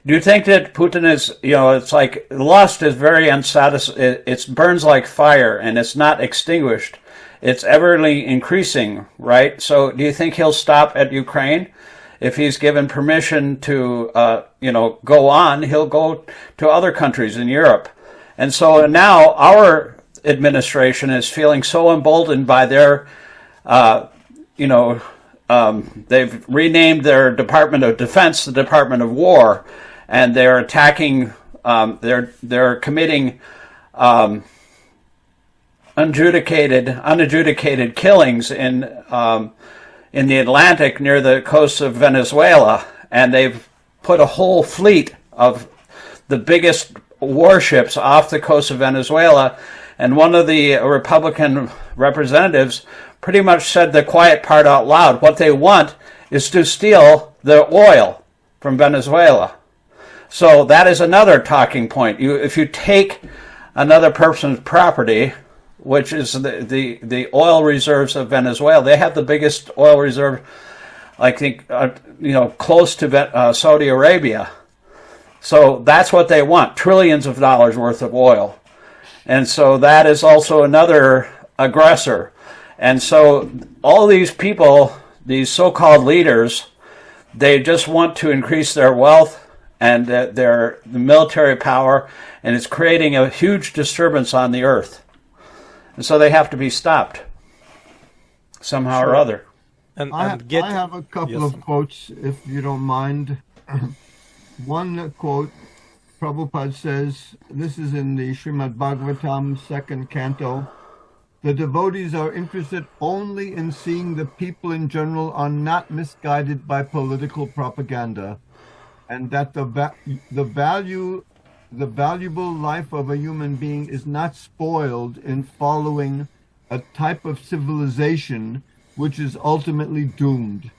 Do you think that Putin is, it's like lust is very unsatisfying. It burns like fire and it's not extinguished. It's everly increasing, right? So do you think he'll stop at Ukraine? If he's given permission to, go on, he'll go to other countries in Europe. And so now our administration is feeling so emboldened by their, they've renamed their Department of Defense the Department of War. And they're attacking, they're committing unadjudicated killings in the Atlantic near the coast of Venezuela. And they've put a whole fleet of the biggest warships off the coast of Venezuela. And one of the Republican representatives pretty much said the quiet part out loud. What they want is to steal the oil from Venezuela. So that is another talking point. If you take another person's property, which is the oil reserves of Venezuela, they have the biggest oil reserve, I think, close to Saudi Arabia. So that's what they want, trillions of dollars worth of oil. And so that is also another aggressor. And so all these people, these so-called leaders, they just want to increase their wealth and the military power, and it's creating a huge disturbance on the earth. And so they have to be stopped somehow or other. I have a couple of quotes, if you don't mind. One quote, Prabhupada says, this is in the Srimad Bhagavatam, 2nd canto, the devotees are interested only in seeing the people in general are not misguided by political propaganda, and that the valuable life of a human being is not spoiled in following a type of civilization which is ultimately doomed.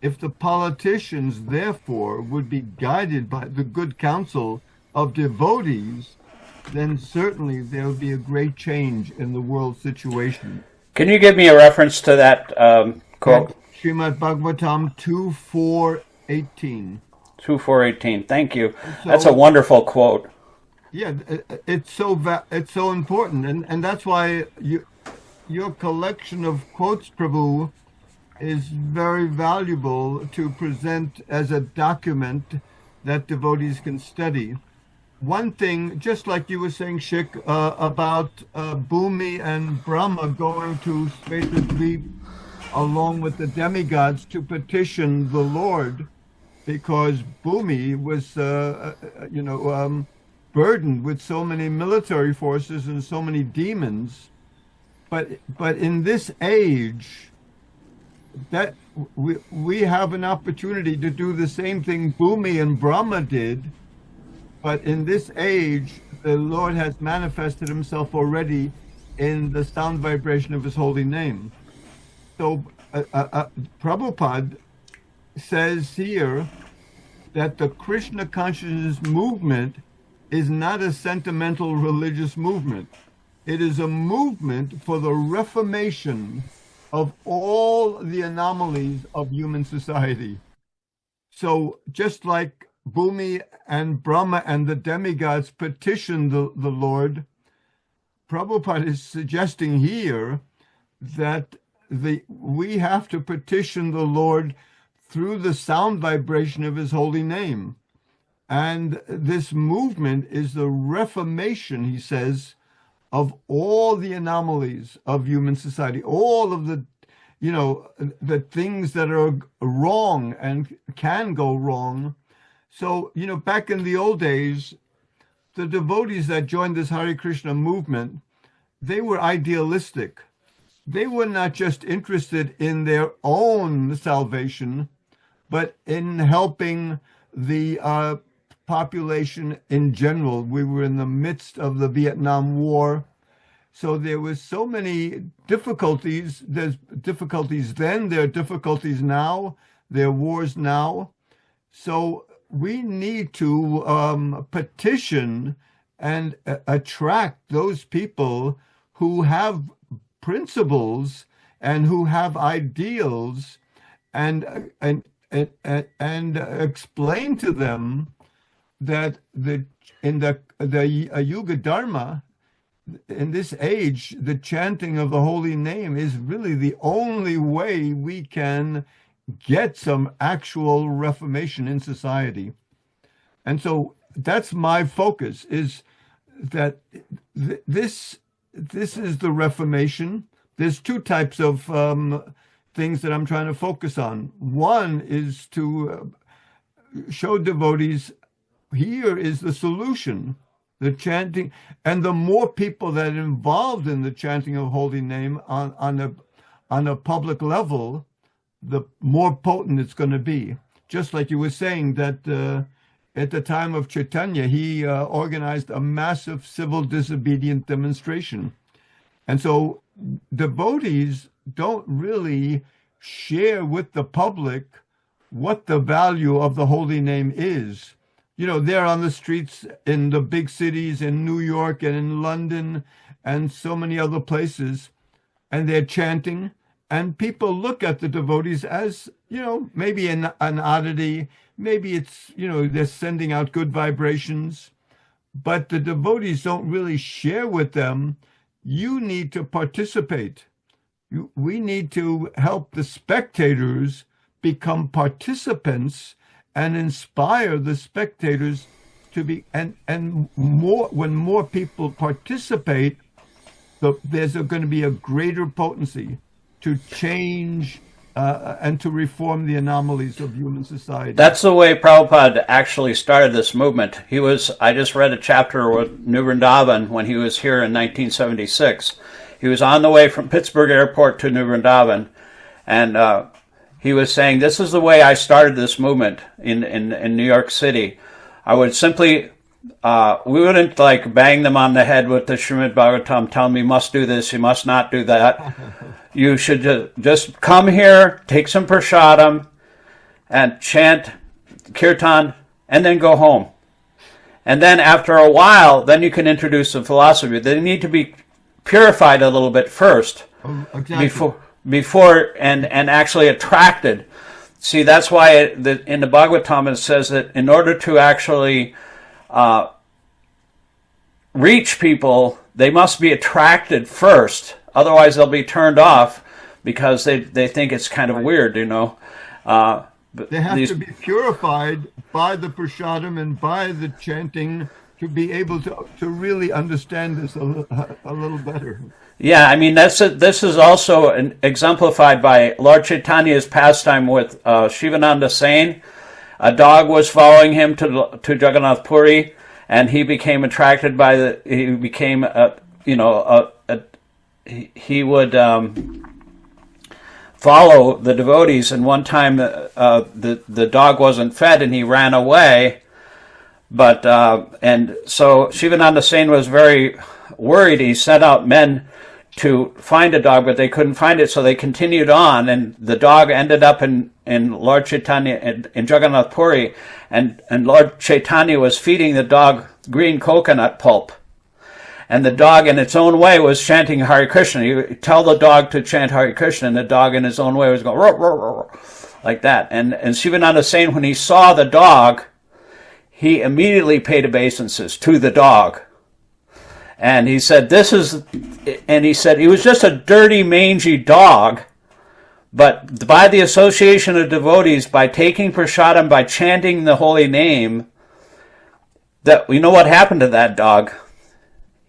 If the politicians, therefore, would be guided by the good counsel of devotees, then certainly there would be a great change in the world situation. Can you give me a reference to that quote? Srimad Bhagavatam 2:4-18. 2:418. Thank you. So, That's a wonderful quote. Yeah, it's so important, and that's why your collection of quotes, Prabhu, is very valuable to present as a document that devotees can study. One thing, just like you were saying, Shik, about Bhumi and Brahma going to Svesadweep along with the demigods to petition the Lord, because Bhumi was, burdened with so many military forces and so many demons. But in this age, that we have an opportunity to do the same thing Bhumi and Brahma did. But in this age, the Lord has manifested himself already in the sound vibration of his holy name. So Prabhupada says here that the Krishna consciousness movement is not a sentimental religious movement. It is a movement for the reformation of all the anomalies of human society. So just like Bhumi and Brahma and the demigods petitioned the Lord, Prabhupada is suggesting here that we have to petition the Lord through the sound vibration of his holy name. And this movement is the reformation, he says, of all the anomalies of human society, all of the things that are wrong and can go wrong. So, back in the old days, the devotees that joined this Hare Krishna movement, they were idealistic. They were not just interested in their own salvation, but in helping the population in general. We were in the midst of the Vietnam War. So there was so many difficulties. There's difficulties then, there are difficulties now, there are wars now. So we need to petition and attract those people who have principles and who have ideals, and explain to them that in the Yuga Dharma, in this age, the chanting of the holy name is really the only way we can get some actual reformation in society. And so that's my focus, is that this is the reformation. There's two types of things that I'm trying to focus on. One is to show devotees, here is the solution, the chanting, and the more people that are involved in the chanting of holy name on a public level, the more potent it's going to be. Just like you were saying that at the time of Chaitanya, he organized a massive civil disobedient demonstration. And so devotees don't really share with the public what the value of the holy name is. They're on the streets in the big cities in New York and in London and so many other places, and they're chanting, and people look at the devotees as, maybe an oddity, maybe it's, they're sending out good vibrations, but the devotees don't really share with them. You need to participate. We need to help the spectators become participants and inspire the spectators to be, and more, when more people participate, there's going to be a greater potency to change and to reform the anomalies of human society. That's the way Prabhupada actually started this movement. I just read a chapter with New Vrindavan when he was here in 1976. He was on the way from Pittsburgh Airport to New Vrindavan, and he was saying, this is the way I started this movement in New York City. I would simply we wouldn't like bang them on the head with the Srimad Bhagavatam, tell them you must do this, you must not do that. You should just come here, take some prasadam, and chant kirtan, and then go home. And then after a while, then you can introduce the philosophy. They need to be purified a little bit first, Exactly. before and actually attracted. See, that's why in the Bhagavatam it says that in order to actually reach people, they must be attracted first. Otherwise, they'll be turned off because they think it's kind of weird, you know. They have to be purified by the prasadam and by the chanting to be able to really understand this a little better. Yeah, I mean this is also exemplified by Lord Chaitanya's pastime with Shivananda Sain. A dog was following him to Jagannath Puri, and he became attracted by he would follow the devotees, and one time the dog wasn't fed and he ran away, but and so Shivananda Sain was very worried. He sent out men to find a dog, but they couldn't find it, so they continued on, and the dog ended up in Lord Chaitanya in Jagannath Puri, and Lord Chaitanya was feeding the dog green coconut pulp. And the dog, in its own way, was chanting Hare Krishna. You tell the dog to chant Hare Krishna, and the dog, in his own way, was going roar, roar, roar, like that. And Shivananda Sain, when he saw the dog, he immediately paid obeisances to the dog. And he said, he was just a dirty, mangy dog, but by the association of devotees, by taking prasadam, by chanting the holy name, that you know what happened to that dog?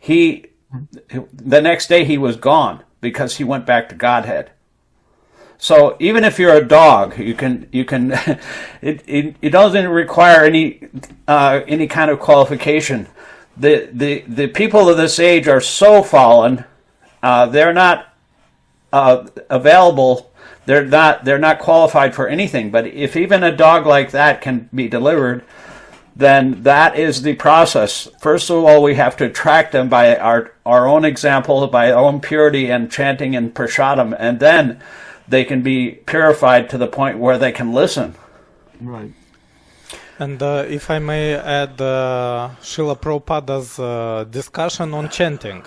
The next day he was gone because he went back to Godhead. So even if you're a dog, you can it doesn't require any kind of qualification. The people of this age are so fallen, they're not available. They're not qualified for anything. But if even a dog like that can be delivered, then that is the process. First of all, we have to attract them by our own example, by our own purity and chanting and prasadam, and then they can be purified to the point where they can listen. Right. And if I may add Srila Prabhupada's discussion on chanting.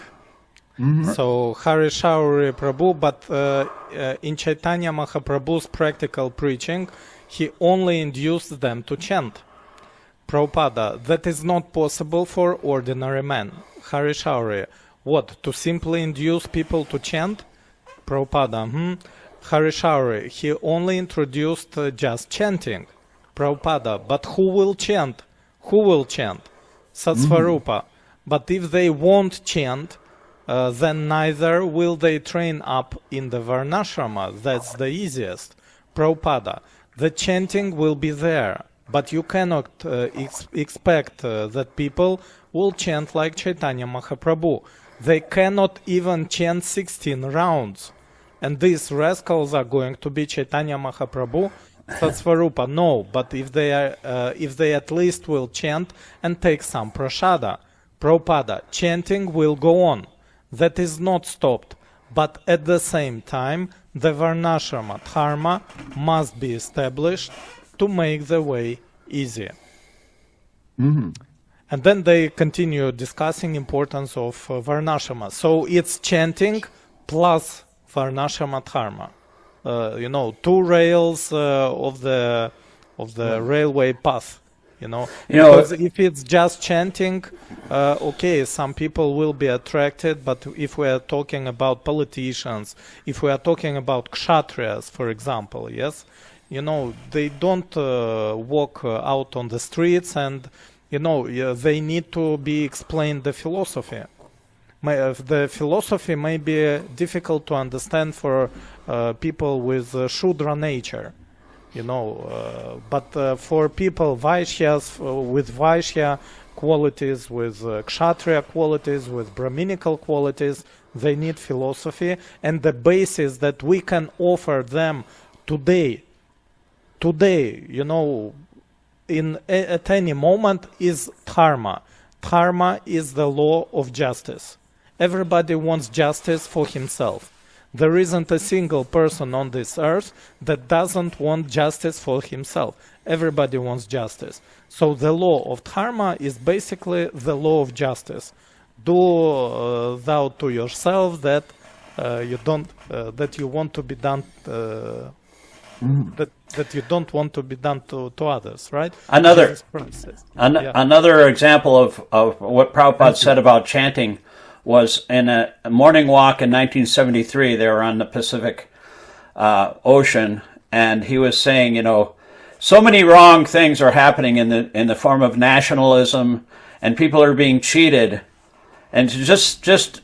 Mm-hmm. So Hari Shauri Prabhu, but in Chaitanya Mahaprabhu's practical preaching, he only induced them to chant. Prabhupada, that is not possible for ordinary men. Hari Shauri, what, to simply induce people to chant? Prabhupada, Hari Shauri, he only introduced just chanting. Prabhupada, but who will chant? Who will chant? Satsvarupa. But if they won't chant, then neither will they train up in the Varnashrama. That's the easiest. Prabhupada, the chanting will be there, but you cannot expect that people will chant like Chaitanya Mahaprabhu. They cannot even chant 16 rounds. And these rascals are going to be Chaitanya Mahaprabhu, Satsvarupa. No, but if they at least will chant and take some prasada. Prabhupada, chanting will go on. That is not stopped. But at the same time, the Varnashrama Dharma must be established to make the way easier. Mm-hmm. And then they continue discussing importance of Varnashrama. So it's chanting plus Varnashrama Dharma. 2 rails of the railway path. Because if it's just chanting, okay, some people will be attracted, but if we are talking about politicians, if we are talking about kshatriyas, for example, yes, they don't walk out on the streets, and they need to be explained the philosophy. The philosophy may be difficult to understand for people with Shudra nature. But for people, Vaishyas, with Vaishya qualities, with Kshatriya qualities, with Brahminical qualities, they need philosophy, and the basis that we can offer them today, at any moment, is Dharma. Dharma is the law of justice. Everybody wants justice for himself. There isn't a single person on this earth that doesn't want justice for himself. Everybody wants justice. So the law of Dharma is basically the law of justice. Do thou to yourself that you don't that you want to be done that you don't want to be done to others, right? Another Yeah. another example of what Prabhupada said about chanting was in a morning walk in 1973. They were on the Pacific Ocean, and he was saying, so many wrong things are happening in the form of nationalism, and people are being cheated, and to just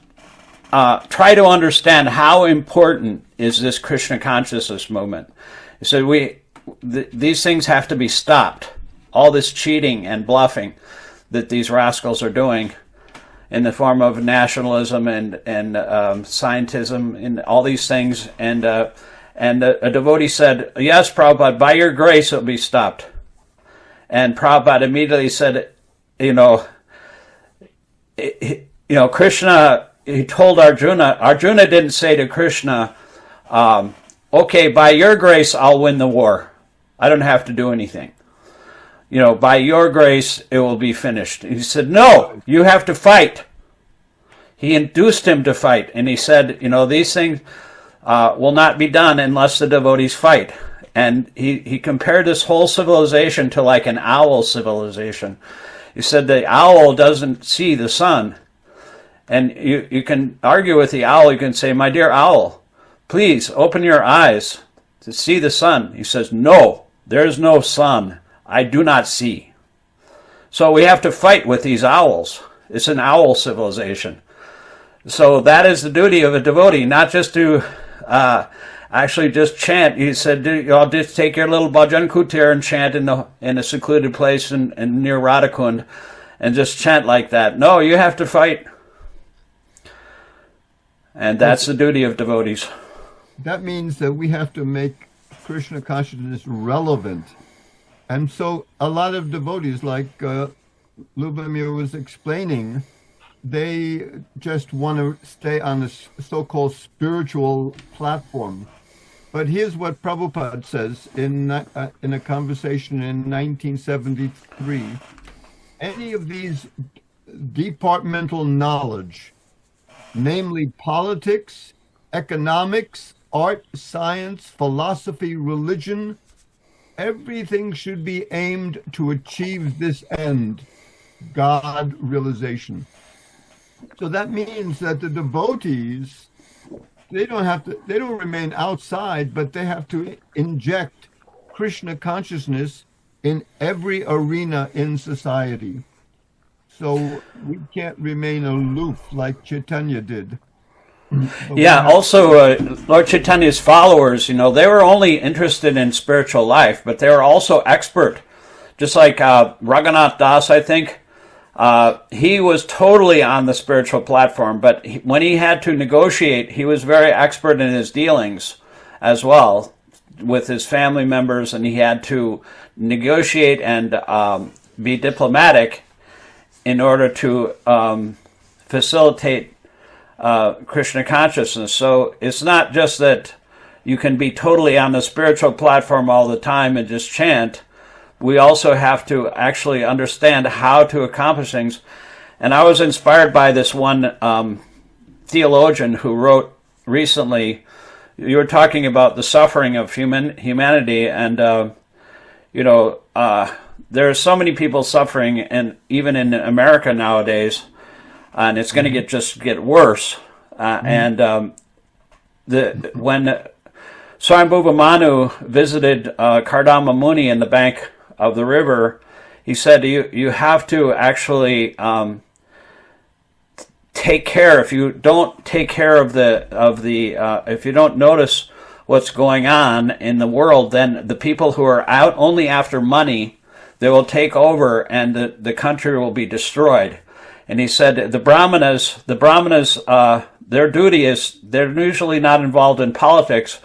try to understand how important is this Krishna consciousness movement. He said these things have to be stopped. All this cheating and bluffing that these rascals are doing in the form of nationalism and scientism and all these things. And a devotee said, "Yes, Prabhupada, by your grace it'll be stopped." And Prabhupada immediately said, Krishna, he told Arjuna didn't say to Krishna, okay, by your grace I'll win the war. I don't have to do anything. By your grace it will be finished. He said, no, you have to fight. He induced him to fight, and he said, these things will not be done unless the devotees fight. And he compared this whole civilization to like an owl civilization. He said the owl doesn't see the sun. And you can argue with the owl. You can say, my dear owl, please open your eyes to see the sun. He says, no, there is no sun. I do not see. So we have to fight with these owls. It's an owl civilization. So that is the duty of a devotee, not just to actually just chant. He said, I'll just take your little bhajan kutir and chant in a secluded place and near Radhakund and just chant like that. No, you have to fight. And that's the duty of devotees. That means that we have to make Krishna consciousness relevant. And so a lot of devotees, like Lubomir was explaining, they just want to stay on the so-called spiritual platform. But here's what Prabhupada says in a conversation in 1973. Any of these departmental knowledge, namely politics, economics, art, science, philosophy, religion, everything should be aimed to achieve this end, God realization. So that means that the devotees, they don't remain outside, but they have to inject Krishna consciousness in every arena in society. So we can't remain aloof like Chaitanya did. Yeah, also Lord Chaitanya's followers, they were only interested in spiritual life, but they were also expert. Just like Raghunath Das, I think, he was totally on the spiritual platform, but when he had to negotiate, he was very expert in his dealings as well with his family members, and he had to negotiate and be diplomatic in order to facilitate Krishna consciousness. So it's not just that you can be totally on the spiritual platform all the time and just chant. We also have to actually understand how to accomplish things. And I was inspired by this one theologian who wrote recently. You were talking about the suffering of humanity, and there are so many people suffering, and even in America nowadays, and it's going to get worse. And when Swayambhuva Manu visited Kardama Muni in the bank of the river, he said, "You have to actually take care. If you don't take care of if you don't notice what's going on in the world, then the people who are out only after money, they will take over, and the country will be destroyed." And he said the Brahmanas, their duty is, they're usually not involved in politics,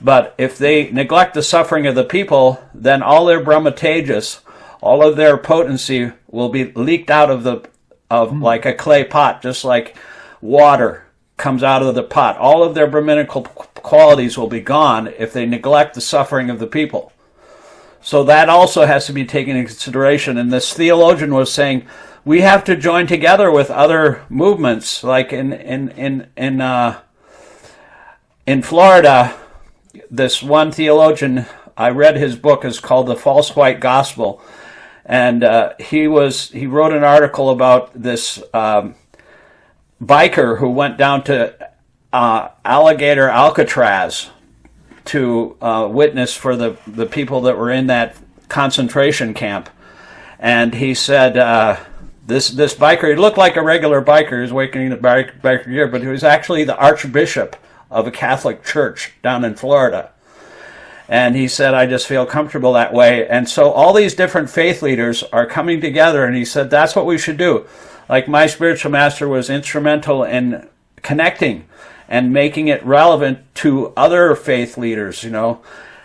but if they neglect the suffering of the people, then all their Brahma Tejas, all of their potency will be leaked out of of like a clay pot, just like water comes out of the pot. All of their Brahminical qualities will be gone if they neglect the suffering of the people. So that also has to be taken into consideration. And this theologian was saying, we have to join together with other movements, like in Florida. This one theologian, I read his book, is called The False White Gospel, and he wrote an article about this biker who went down to Alligator Alcatraz to witness for the people that were in that concentration camp. And he said, this biker, he looked like a regular biker, he was wearing the biker gear, but he was actually the archbishop of a Catholic church down in Florida. And he said, I just feel comfortable that way. And so all these different faith leaders are coming together, and he said, that's what we should do. Like my spiritual master was instrumental in connecting and making it relevant to other faith leaders,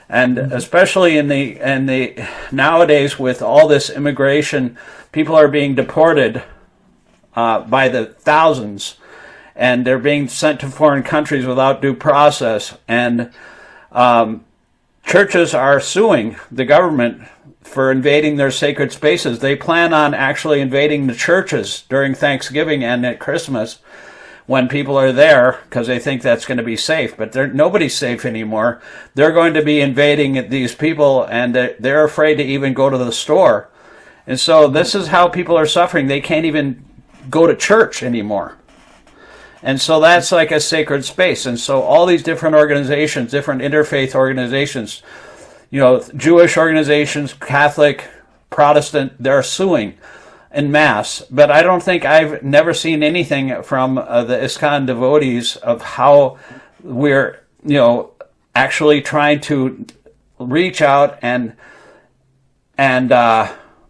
and especially in the nowadays with all this immigration, people are being deported by the thousands, and they're being sent to foreign countries without due process, and churches are suing the government for invading their sacred spaces. They plan on actually invading the churches during Thanksgiving and at Christmas when people are there, because they think that's going to be safe. But nobody's safe anymore. They're going to be invading these people, and they're afraid to even go to the store. And so this is how people are suffering. They can't even go to church anymore. And so that's like a sacred space. And so all these different organizations, different interfaith organizations, Jewish organizations, Catholic, Protestant, they're suing en masse. But I've never seen anything from the ISKCON devotees of how we're, actually trying to reach out and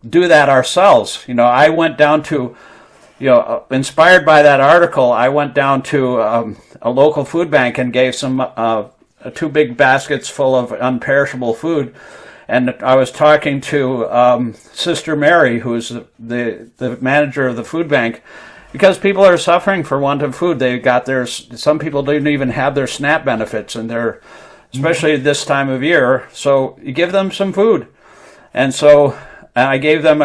do that ourselves. I went down to, inspired by that article, I went down to a local food bank and gave some 2 big baskets full of unperishable food. And I was talking to Sister Mary, who's the manager of the food bank, because people are suffering for want of food. Some people didn't even have their SNAP benefits, and especially this time of year. So you give them some food. And so I gave her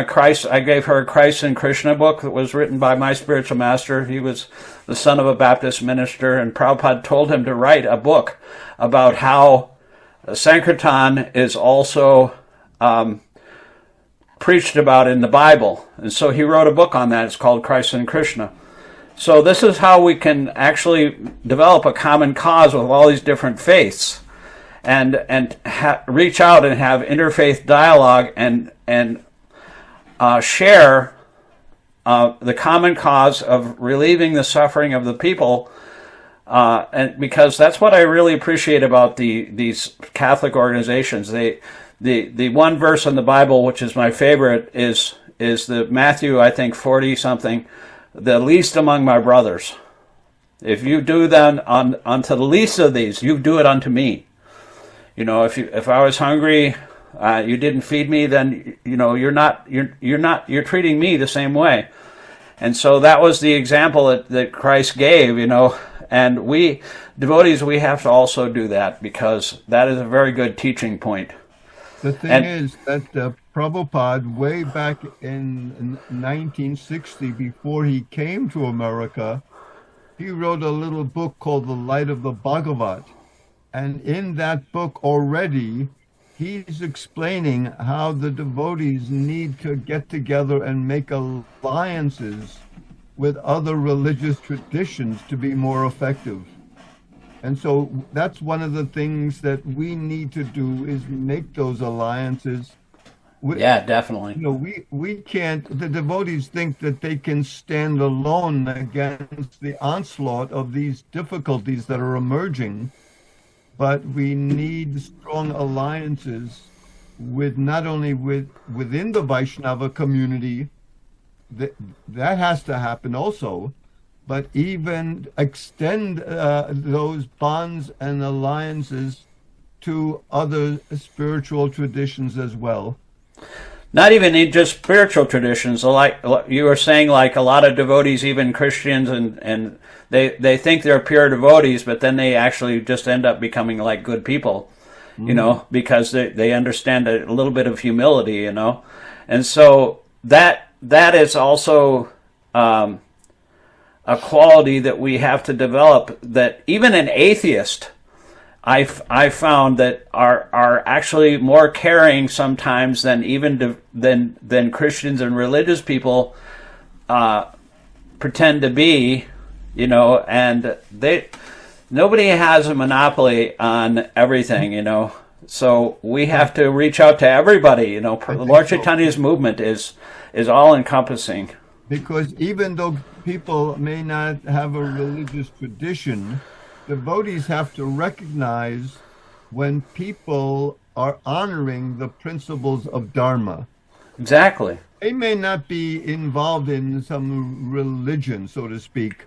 a Christ and Krishna book that was written by my spiritual master. He was the son of a Baptist minister, and Prabhupada told him to write a book about how Sankirtan is also preached about in the Bible. And so he wrote a book on that. It's called Christ and Krishna. So this is how we can actually develop a common cause with all these different faiths, and reach out and have interfaith dialogue and share the common cause of relieving the suffering of the people. And because that's what I really appreciate about these Catholic organizations. The one verse in the Bible, which is my favorite, is the Matthew, I think 40 something, the least among my brothers. If you do them unto the least of these, you do it unto me. If I was hungry, you didn't feed me, then you're treating me the same way. And so that was the example that Christ gave, and we devotees, we have to also do that, because that is a very good teaching point. The thing is that Prabhupada, way back in 1960, before he came to America, he wrote a little book called The Light of the Bhagavat. And in that book already, he's explaining how the devotees need to get together and make alliances with other religious traditions to be more effective. And so that's one of the things that we need to do, is make those alliances. Yeah, definitely. We can't, the devotees think that they can stand alone against the onslaught of these difficulties that are emerging, but we need strong alliances with not only within the Vaishnava community, that has to happen also, but even extend those bonds and alliances to other spiritual traditions as well. not even in just spiritual traditions. Like you were saying, like a lot of devotees, even Christians, and they think they're pure devotees, but then they actually just end up becoming like good people, you know, because they understand a little bit of humility, you know. And so that is also a quality that we have to develop, that even an atheist, I found that are actually more caring sometimes than even than Christians and religious people pretend to be, you know. And nobody has a monopoly on everything, you know. So we have to reach out to everybody, you know. Lord Chaitanya's movement is all encompassing. Because even though people may not have a religious tradition, devotees have to recognize when people are honoring the principles of Dharma. Exactly. They may not be involved in some religion, so to speak,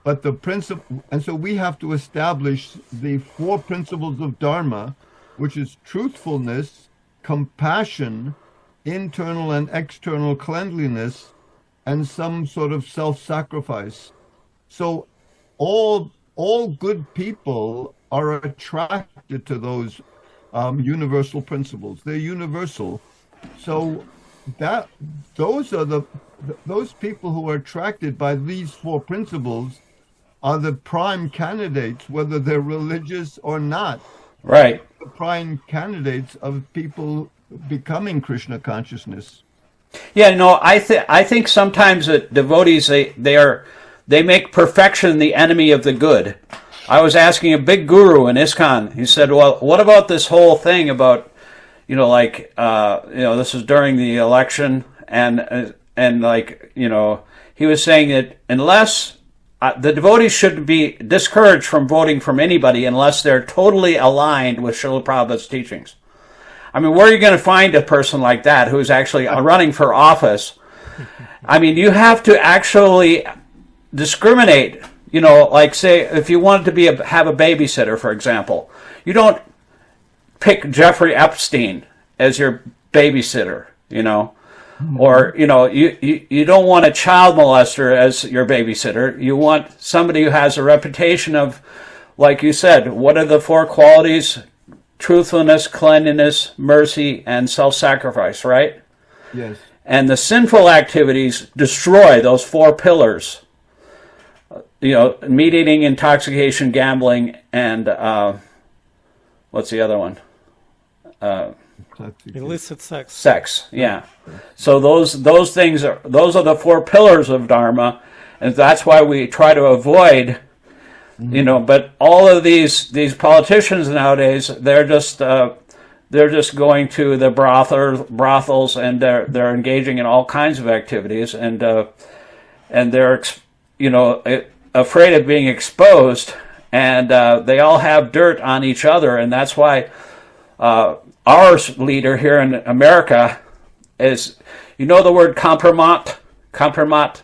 but the principle, and so we have to establish the 4 principles of Dharma, which is truthfulness, compassion, internal and external cleanliness, and some sort of self-sacrifice. So all good people are attracted to those universal principles. They're universal. So those people who are attracted by these 4 principles are the prime candidates, whether they're religious or not. Right. The prime candidates of people becoming Krishna consciousness. Yeah, no, I think sometimes that devotees they make perfection the enemy of the good. I was asking a big guru in ISKCON. He said, "Well, what about this whole thing about, you know, like, you know, this is during the election, and like, you know, he was saying that unless the devotees should be discouraged from voting from anybody unless they're totally aligned with Srila Prabhupada's teachings." I mean, where are you going to find a person like that who's actually running for office? I mean, you have to actually discriminate. You know, like say if you wanted to have a babysitter, for example, you don't pick Jeffrey Epstein as your babysitter. You know, or you know, you don't want a child molester as your babysitter. You want somebody who has a reputation of, like you said, what are the 4 qualities? Truthfulness, cleanliness, mercy, and self-sacrifice, right? Yes. And the sinful activities destroy those 4 pillars. You know, meat eating, intoxication, gambling, and what's the other one? Illicit sex. Sex, yeah. So those things are the 4 pillars of Dharma, and that's why we try to avoid. You know, but all of these politicians nowadays, they're just going to the brothels, and they're engaging in all kinds of activities, and they're, you know, afraid of being exposed, and they all have dirt on each other, and that's why our leader here in America is, you know, the word compromat.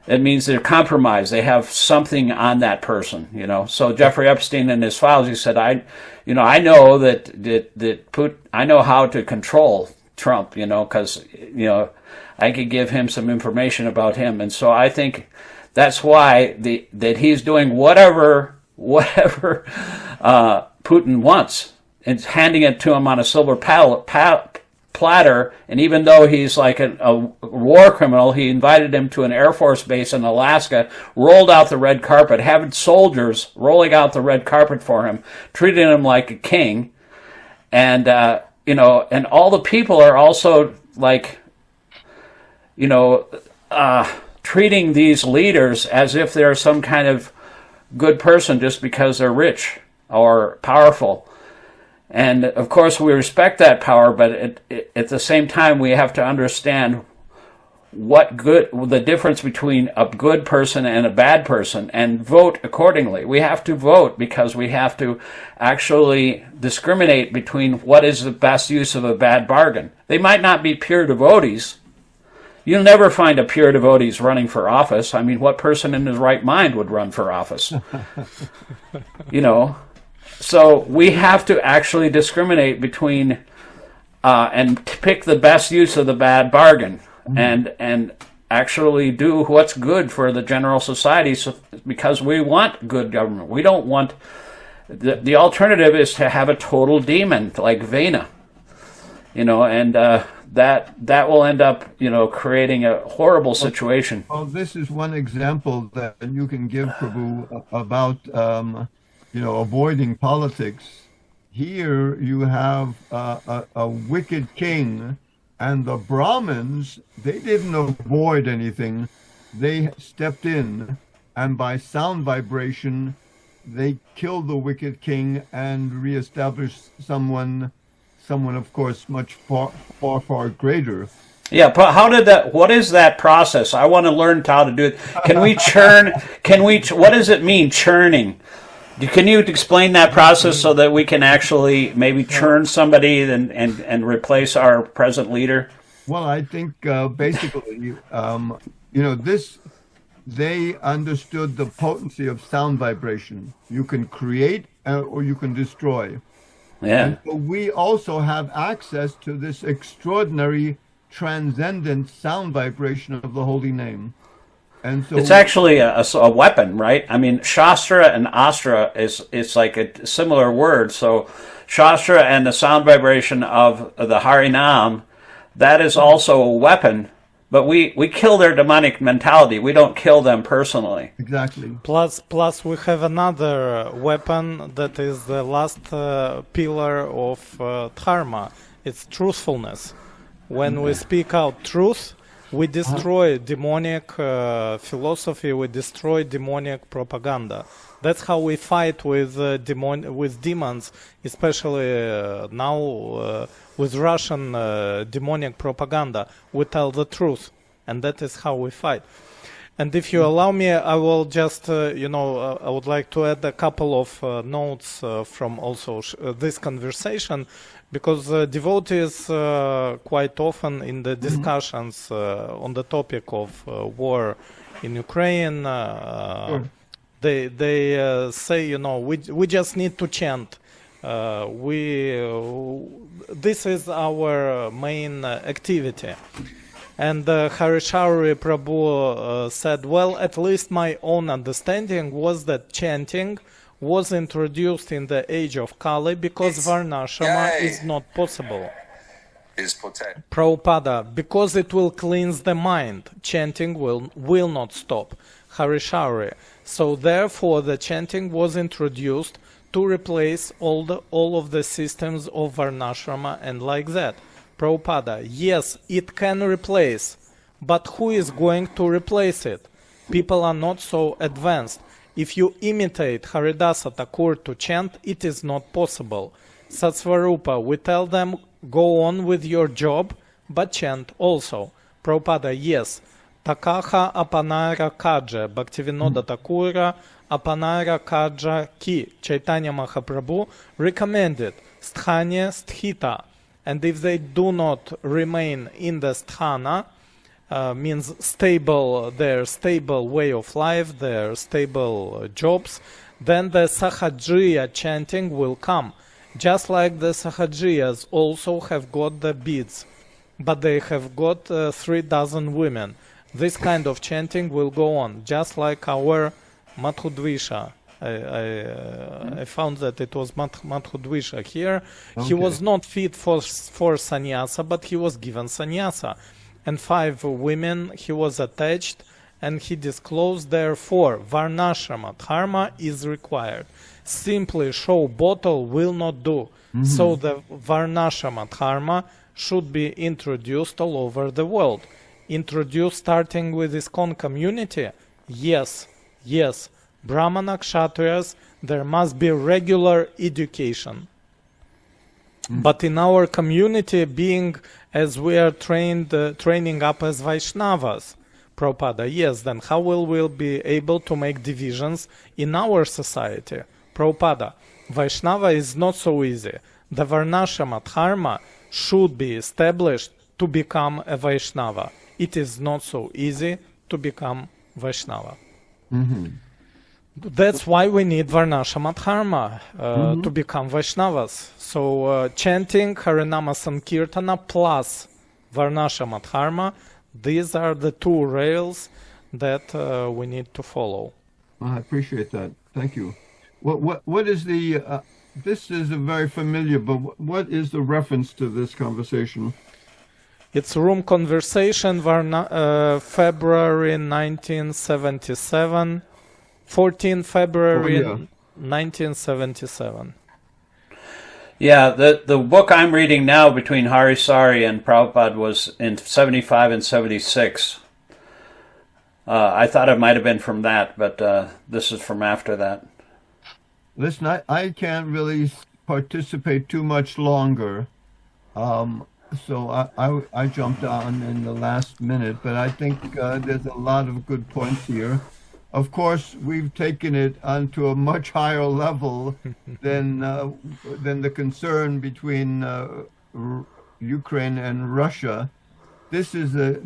It means they're compromised. They have something on that person, you know. So Jeffrey Epstein in his files, he said, I know I know how to control Trump, you know, because, you know, I could give him some information about him. And so I think that's why that he's doing whatever Putin wants, and handing it to him on a silver platter, and even though he's like a war criminal, he invited him to an Air Force base in Alaska, rolled out the red carpet, having soldiers rolling out the red carpet for him, treating him like a king, and you know, and all the people are also like, you know, treating these leaders as if they're some kind of good person just because they're rich or powerful. And of course, we respect that power, but at the same time, we have to understand the difference between a good person and a bad person, and vote accordingly. We have to vote because we have to actually discriminate between what is the best use of a bad bargain. They might not be pure devotees. You'll never find a pure devotees running for office. I mean, what person in his right mind would run for office? You know. So we have to actually discriminate between and pick the best use of the bad bargain, and actually do what's good for the general society, because we want good government. We don't want the alternative is to have a total demon like Vena, and that will end up creating a horrible situation. Well, this is one example that you can give, Prabhu, about avoiding politics. Here you have a wicked king, and the Brahmins, they didn't avoid anything. They stepped in, and by sound vibration, they killed the wicked king and reestablished someone, of course, much far greater. Yeah, but what is that process? I want to learn how to do it. Can we churn? What does it mean, churning? Can you explain that process so that we can actually maybe churn somebody and replace our present leader? Well, I think basically, they understood the potency of sound vibration. You can create or you can destroy. Yeah. And so we also have access to this extraordinary transcendent sound vibration of the holy name. And so it's actually a weapon, right? I mean, Shastra and Astra it's like a similar word. So Shastra and the sound vibration of the Harinam, that is also a weapon, but we kill their demonic mentality. We don't kill them personally. Exactly. Plus we have another weapon that is the last pillar of Dharma. It's truthfulness. When we speak out truth, we destroy demonic philosophy, we destroy demonic propaganda. That's how we fight with demons, especially now with Russian demonic propaganda. We tell the truth, and that is how we fight. And if you allow me, I will just, I would like to add a couple of notes from also this conversation, because devotees quite often in the discussions on the topic of war in Ukraine, they say, we just need to chant. This is our main activity. And Harishauri Prabhu said, well, at least my own understanding was that chanting was introduced in the age of Kali because Varnashrama is not possible. Prabhupada, because it will cleanse the mind, chanting will not stop. Harishauri. So therefore the chanting was introduced to replace all of the systems of Varnashrama and like that. Prabhupada, yes, it can replace, but who is going to replace it? People are not so advanced. If you imitate Haridasa Thakur to chant, it is not possible. Satsvarupa, we tell them, go on with your job, but chant also. Prabhupada, yes. Takaha apanara kaja, Bhaktivinoda Thakura apanara kaja ki. Chaitanya Mahaprabhu recommended sthanya sthita. And if they do not remain in the sthana, means stable, their stable way of life, their stable jobs, then the Sahajiya chanting will come. Just like the Sahajiyas also have got the beads, but they have got 3,000 women. This kind of chanting will go on, just like our Madhudvisha. I found that it was Madhudvisha here. Okay. He was not fit for sannyasa, but he was given sannyasa. And 5 women he was attached, and he disclosed therefore Varnashrama Dharma is required. Simply show bottle will not do. So the Varnashrama Dharma should be introduced all over the world. Introduced starting with ISKCON community? Yes. Brahmana Kshatriyas, there must be regular education. But in our community, being as we are training up as Vaishnavas, Prabhupada, yes, then how will we be able to make divisions in our society? Prabhupada, Vaishnava is not so easy. The Varnashrama Dharma should be established to become a Vaishnava. It is not so easy to become Vaishnava. That's why we need Varnashama Dharma to become Vaishnavas. So chanting Harinama Sankirtana plus Varnashama Dharma, these are the two rails that we need to follow. I appreciate that. Thank you. What is the? This is a very familiar, but what is the reference to this conversation? It's Room Conversation, February 1977, 14 February 1977. Yeah, the book I'm reading now between Harisari and Prabhupada was in 75 and 76. I thought it might have been from that, but this is from after that. Listen, I can't really participate too much longer, so I jumped on in the last minute, but I think there's a lot of good points here. Of course, we've taken it onto a much higher level than the concern between Ukraine and Russia. This is a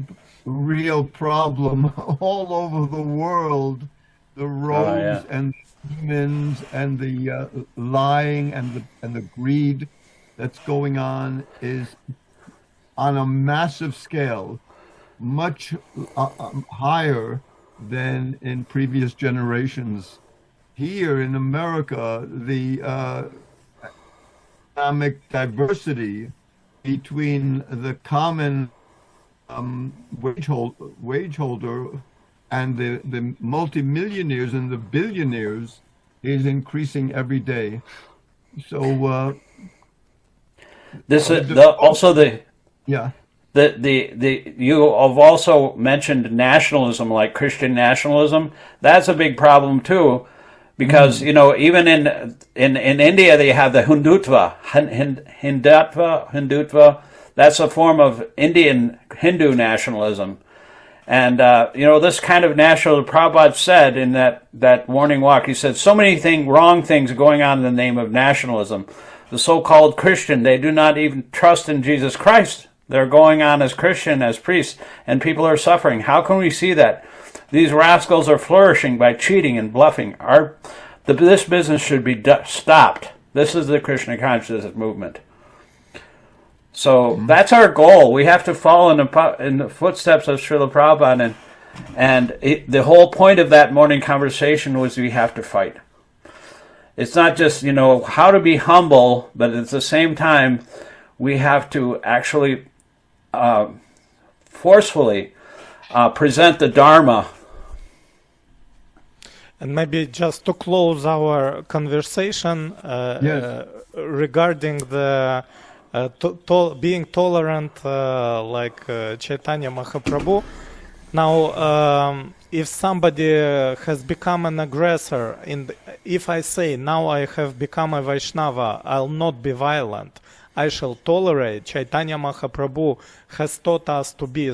real problem all over the world. The rogues and demons and the lying and the greed that's going on is on a massive scale, much higher than in previous generations. Here in America, the economic diversity between the common wage holder and the multimillionaires and the billionaires is increasing every day. So this is yeah. You have also mentioned nationalism, like Christian nationalism. That's a big problem too, because even in India they have the Hindutva. That's a form of Indian Hindu nationalism, and this kind of nationalism. Prabhupada said in that warning walk, he said so many wrong things going on in the name of nationalism. The so-called Christian, they do not even trust in Jesus Christ. They're going on as Christian, as priests, and people are suffering. How can we see that? These rascals are flourishing by cheating and bluffing. This business should be stopped. This is the Krishna consciousness movement. So that's our goal. We have to follow in the footsteps of Srila Prabhupada, and the whole point of that morning conversation was we have to fight. It's not just how to be humble, but at the same time we have to actually forcefully present the Dharma. And maybe just to close our conversation regarding the being tolerant like Chaitanya Mahaprabhu. Now, if somebody has become an aggressor, if I say, now I have become a Vaishnava, I'll not be violent, I shall tolerate. Chaitanya Mahaprabhu has taught us to be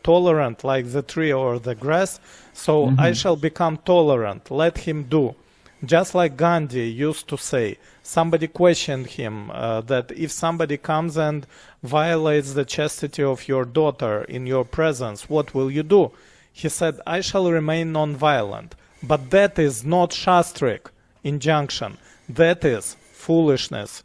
tolerant like the tree or the grass, so I shall become tolerant, let him do. Just like Gandhi used to say, somebody questioned him that if somebody comes and violates the chastity of your daughter in your presence, what will you do? He said, I shall remain non-violent. But that is not Shastric injunction. That is foolishness.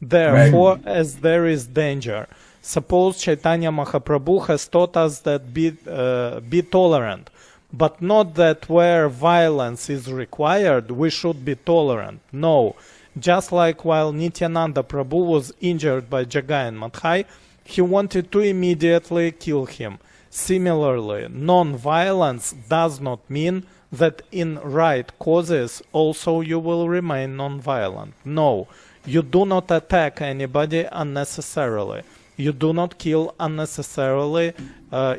Therefore, as there is danger, suppose Chaitanya Mahaprabhu has taught us that be tolerant, but not that where violence is required, we should be tolerant. No. Just like while Nityananda Prabhu was injured by Jagai and Madhai, he wanted to immediately kill him. Similarly, non-violence does not mean that in right causes also you will remain non-violent. No, you do not attack anybody unnecessarily. You do not kill unnecessarily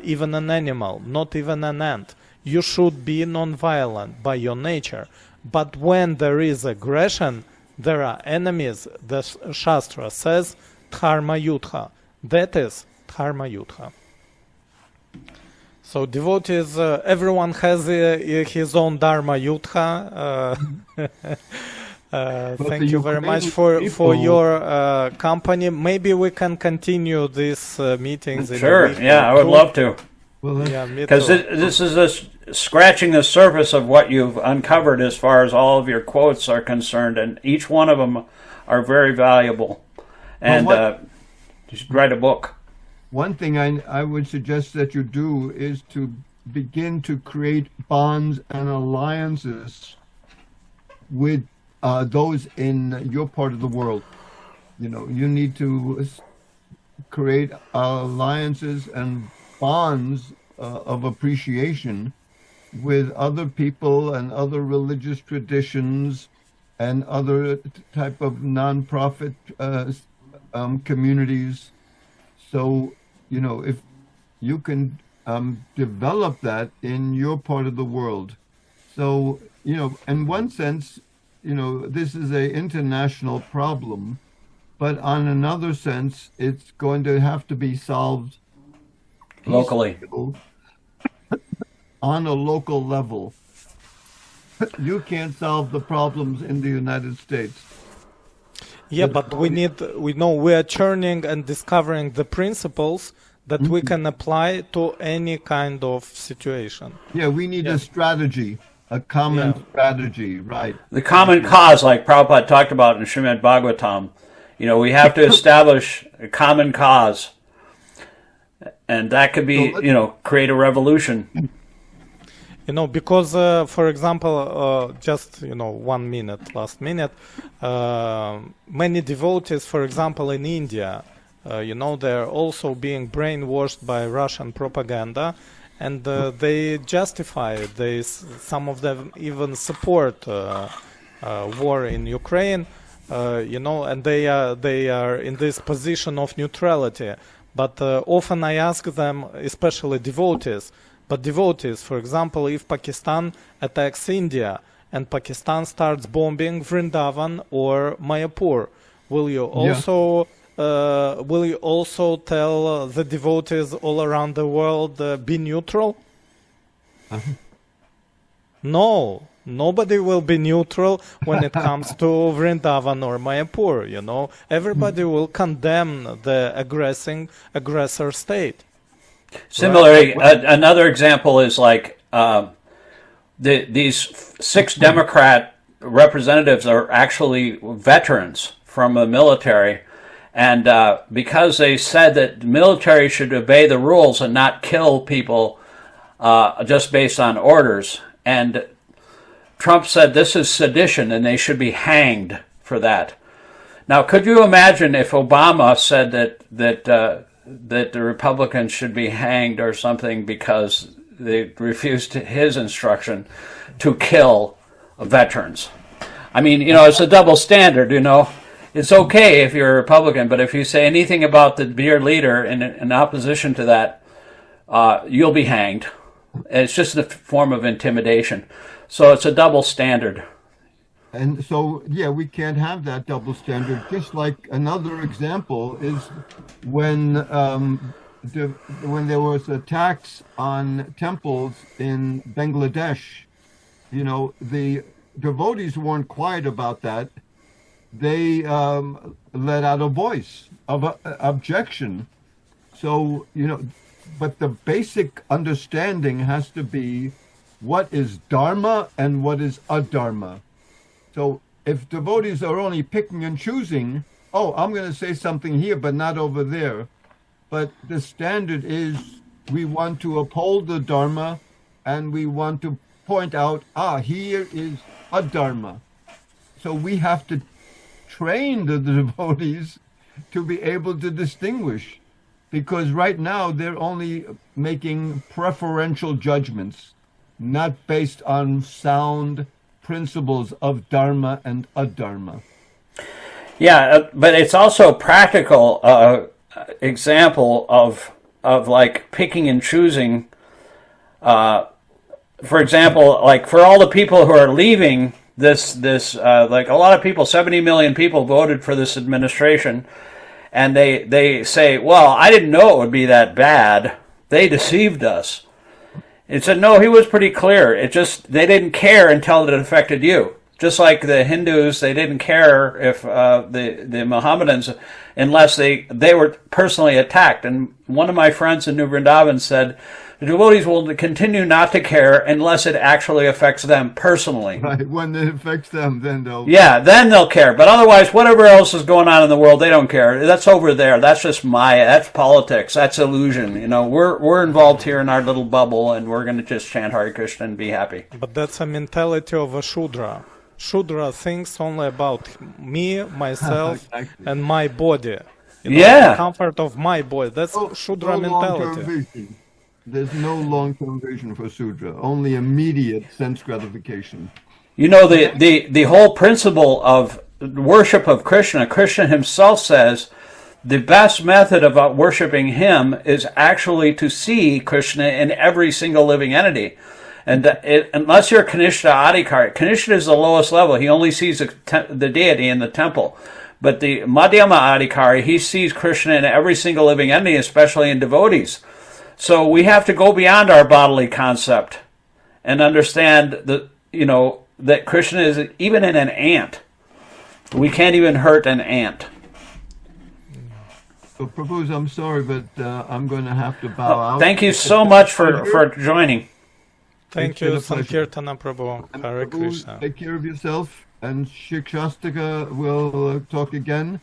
even an animal, not even an ant. You should be non-violent by your nature. But when there is aggression, there are enemies. The Shastra says Dharma Yudha. That is Dharma Yudha. So devotees, everyone has his own Dharma Yudha. Thank you very much for your company. Maybe we can continue these meetings. Sure, I would love to. Well, Yeah, me Because too. this is just scratching the surface of what you've uncovered as far as all of your quotes are concerned, and each one of them are very valuable. And you should write a book. one thing I would suggest that you do is to begin to create bonds and alliances with those in your part of the world. You know, you need to create alliances and bonds of appreciation with other people and other religious traditions and other type of nonprofit communities. So, you know, if you can develop that in your part of the world. So, you know, in one sense, you know, this is a international problem, but on another sense, it's going to have to be solved Locally. on a local level. You can't solve the problems in the United States. Yeah, but we are churning and discovering the principles that we can apply to any kind of situation. Yeah, we need a strategy, a common strategy, right? The common cause, like Prabhupada talked about in Srimad Bhagavatam, you know, we have to establish a common cause. And that could be, you know, create a revolution. You know, because, for example, just, you know, last minute, many devotees, for example, in India, you know, they're also being brainwashed by Russian propaganda, and they justify it. Some of them even support war in Ukraine, you know, and they are in this position of neutrality. But often I ask them, especially devotees, for example, if Pakistan attacks India and Pakistan starts bombing Vrindavan or Mayapur, will you also tell the devotees all around the world be neutral? No, nobody will be neutral when it comes to Vrindavan or Mayapur. You know, everybody will condemn the aggressor state. Similarly, another example is like these 6 Democrat representatives are actually veterans from the military, and because they said that the military should obey the rules and not kill people just based on orders, and Trump said this is sedition and they should be hanged for that. Now, could you imagine if Obama said that the Republicans should be hanged or something because they refused his instruction to kill veterans? I mean, you know, it's a double standard, you know. It's okay if you're a Republican, but if you say anything about your leader in opposition to that, you'll be hanged. It's just a form of intimidation. So it's a double standard. And so, yeah, we can't have that double standard. Just like another example is when there was attacks on temples in Bangladesh, you know, the devotees weren't quiet about that. They let out a voice of objection. So, you know, but the basic understanding has to be what is Dharma and what is adharma. So if devotees are only picking and choosing, oh, I'm going to say something here, but not over there. But the standard is we want to uphold the Dharma and we want to point out, here is adharma. So we have to train the devotees to be able to distinguish, because right now they're only making preferential judgments, not based on sound principles of Dharma and adharma. Yeah, but it's also a practical example of like picking and choosing. For example, like for all the people who are leaving this like a lot of people, 70 million people voted for this administration, and they say, well, I didn't know it would be that bad. They deceived us. It said, no, he was pretty clear. It just, they didn't care until it affected you. Just like the Hindus, they didn't care if the Mohammedans, unless they were personally attacked. And one of my friends in New Vrindavan said, The devotees will continue not to care unless it actually affects them personally. Right. When it affects them, then they'll. Yeah, then they'll care. But otherwise, whatever else is going on in the world, they don't care. That's over there. That's just Maya. That's politics. That's illusion. You know, we're involved here in our little bubble, and we're going to just chant Hare Krishna and be happy. But that's a mentality of a Shudra. Shudra thinks only about me, myself, Exactly. and my body. You know, Yeah. the comfort of my body. That's Shudra No long-term mentality. vision. There's no long-term vision for Sudra. Only immediate sense gratification. You know, the whole principle of worship of Krishna, Krishna himself says the best method of worshiping him is actually to see Krishna in every single living entity. And unless you're Kanishta Adhikari, Kanishta is the lowest level. He only sees the deity in the temple. But the Madhyama Adhikari, he sees Krishna in every single living entity, especially in devotees. So we have to go beyond our bodily concept and understand that Krishna is even in an ant. We can't even hurt an ant. So, Prabhu, I'm sorry, but I'm going to have to bow out. Thank you so much for joining. Thank It's been you, a pleasure. Sankirtana Prabhu. And Hare Prabhu, Krishna. take care of yourself, and Shikshastika will talk again.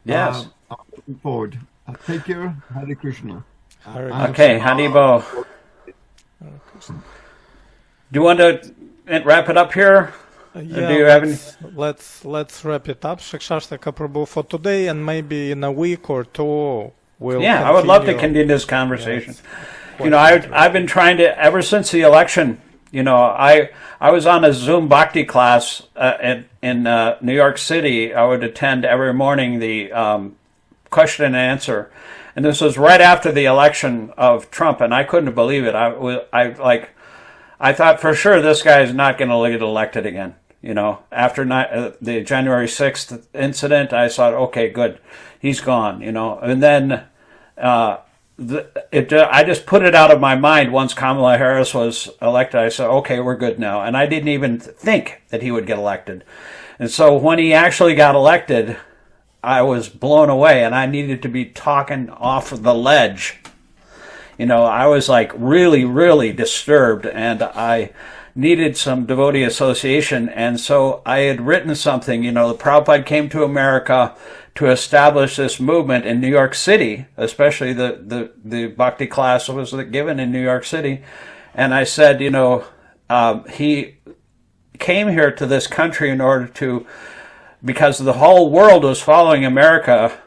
Yes. I'm looking forward. Take care. Hare Krishna. Hare Okay, Haribo. Do you want to wrap it up here? Yeah, do you have any? let's wrap it up, Shikshastika Prabhu, for today, and maybe in a week or two we'll. Yeah, I would love to continue this conversation. You know, I've been trying to, ever since the election, you know, I was on a Zoom Bhakti class in New York City. I would attend every morning the question and answer. And this was right after the election of Trump, and I couldn't believe it. I thought for sure this guy is not going to get elected again. You know, after the January 6th incident, I thought, okay, good, he's gone. You know, and then I just put it out of my mind once Kamala Harris was elected. I said, okay, we're good now. And I didn't even think that he would get elected. And so when he actually got elected, I was blown away, and I needed to be talking off the ledge. You know, I was like really, really disturbed, and I needed some devotee association. And so I had written something. You know, the Prabhupada came to America to establish this movement in New York City, especially the Bhakti class was given in New York City. And I said, you know, he came here to this country in order to, because the whole world was following America,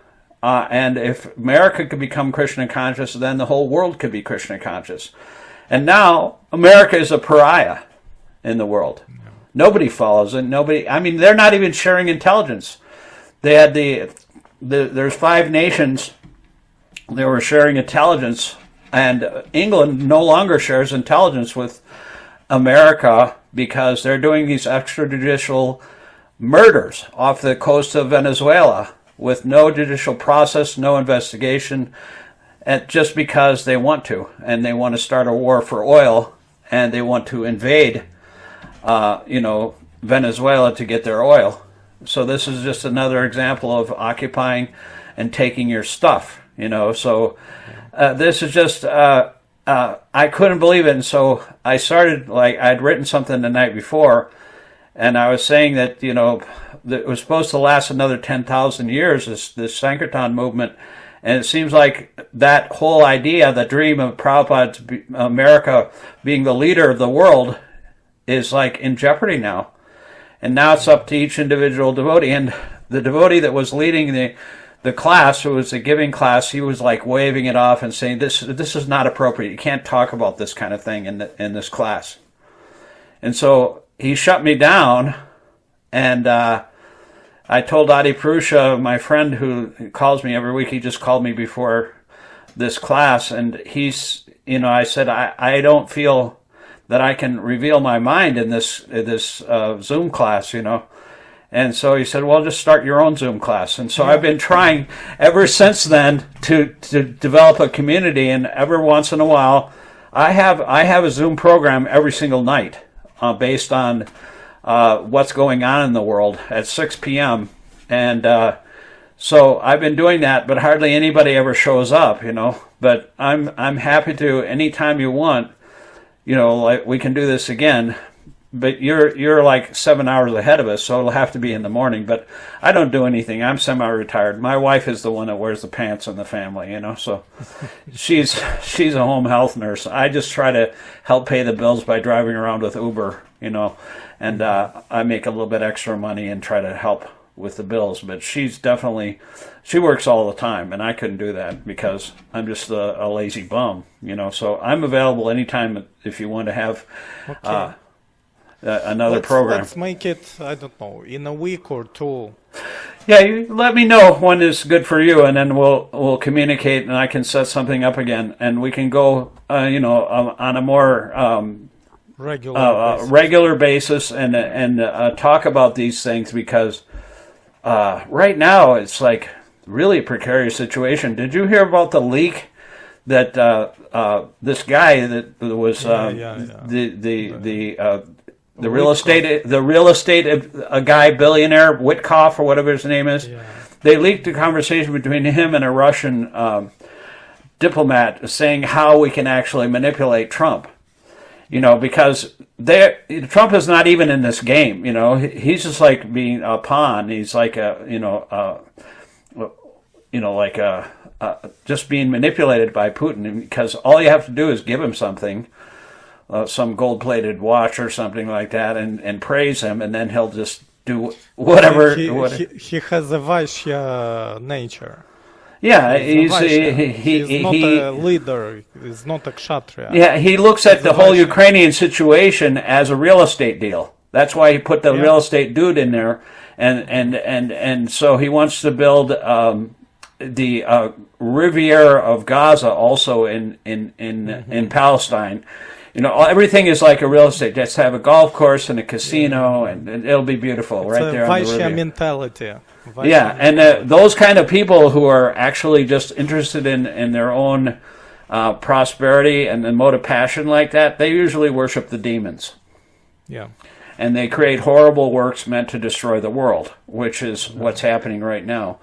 and if America could become Krishna conscious, then the whole world could be Krishna conscious. And now America is a pariah in the world. No. Nobody follows it. They're not even sharing intelligence. They had there's 5 nations that were sharing intelligence, and England no longer shares intelligence with America because they're doing these extrajudicial murders off the coast of Venezuela with no judicial process, no investigation, and just because they want to, and they want to start a war for oil, and they want to invade, Venezuela to get their oil. So this is just another example of occupying and taking your stuff, you know. So this is just, I couldn't believe it, and so I started, I'd written something the night before, and I was saying that, you know, that it was supposed to last another 10,000 years, this Sankirtan movement. And it seems like that whole idea, the dream of Prabhupada's America being the leader of the world, is like in jeopardy now. And now it's up to each individual devotee. And the devotee that was leading the class, who was the giving class, he was like waving it off and saying, this is not appropriate. You can't talk about this kind of thing in this class. And so he shut me down, and I told Adi Purusha, my friend who calls me every week, he just called me before this class, and I said, I don't feel that I can reveal my mind in this Zoom class, you know. And so he said, well, just start your own Zoom class. And so I've been trying ever since then to develop a community, and every once in a while, I have a Zoom program every single night based on what's going on in the world at 6 p.m. And So I've been doing that, but hardly anybody ever shows up, you know. But I'm happy to anytime you want, you know, like we can do this again. But you're like 7 hours ahead of us, so it'll have to be in the morning. But I don't do anything. I'm semi-retired. My wife is the one that wears the pants in the family, you know. So she's a home health nurse. I just try to help pay the bills by driving around with Uber, you know, and I make a little bit extra money and try to help with the bills. But she works all the time, and I couldn't do that because I'm just a lazy bum, you know. So I'm available anytime if you want to have. Okay. Another program. Let's make it, I don't know, in a week or two. Yeah, you let me know when is good for you, and then we'll communicate, and I can set something up again, and we can go, you know, on a more regular basis and talk about these things because right now it's like really precarious situation. Did you hear about the leak that this guy that was the real estate a guy, billionaire, Witkoff or whatever his name is, they leaked a conversation between him and a Russian diplomat saying how we can actually manipulate Trump. You know, because Trump is not even in this game. You know, he's just like being a pawn. He's like just being manipulated by Putin because all you have to do is give him something. Some gold-plated watch or something like that, and praise him, and then he'll just do whatever. He has a Vaishya nature. Yeah, he's not a leader. He's not a kshatriya. Yeah, he looks at the whole Ukrainian situation as a real estate deal. That's why he put the real estate dude in there, and so he wants to build the Riviera of Gaza also in Palestine. You know, everything is like a real estate. Just have a golf course and a casino, and it'll be beautiful right there on the river. Mentality. And those kind of people who are actually just interested in their own prosperity and the mode of passion like that, they usually worship the demons. Yeah. And they create horrible works meant to destroy the world, which is what's happening right now.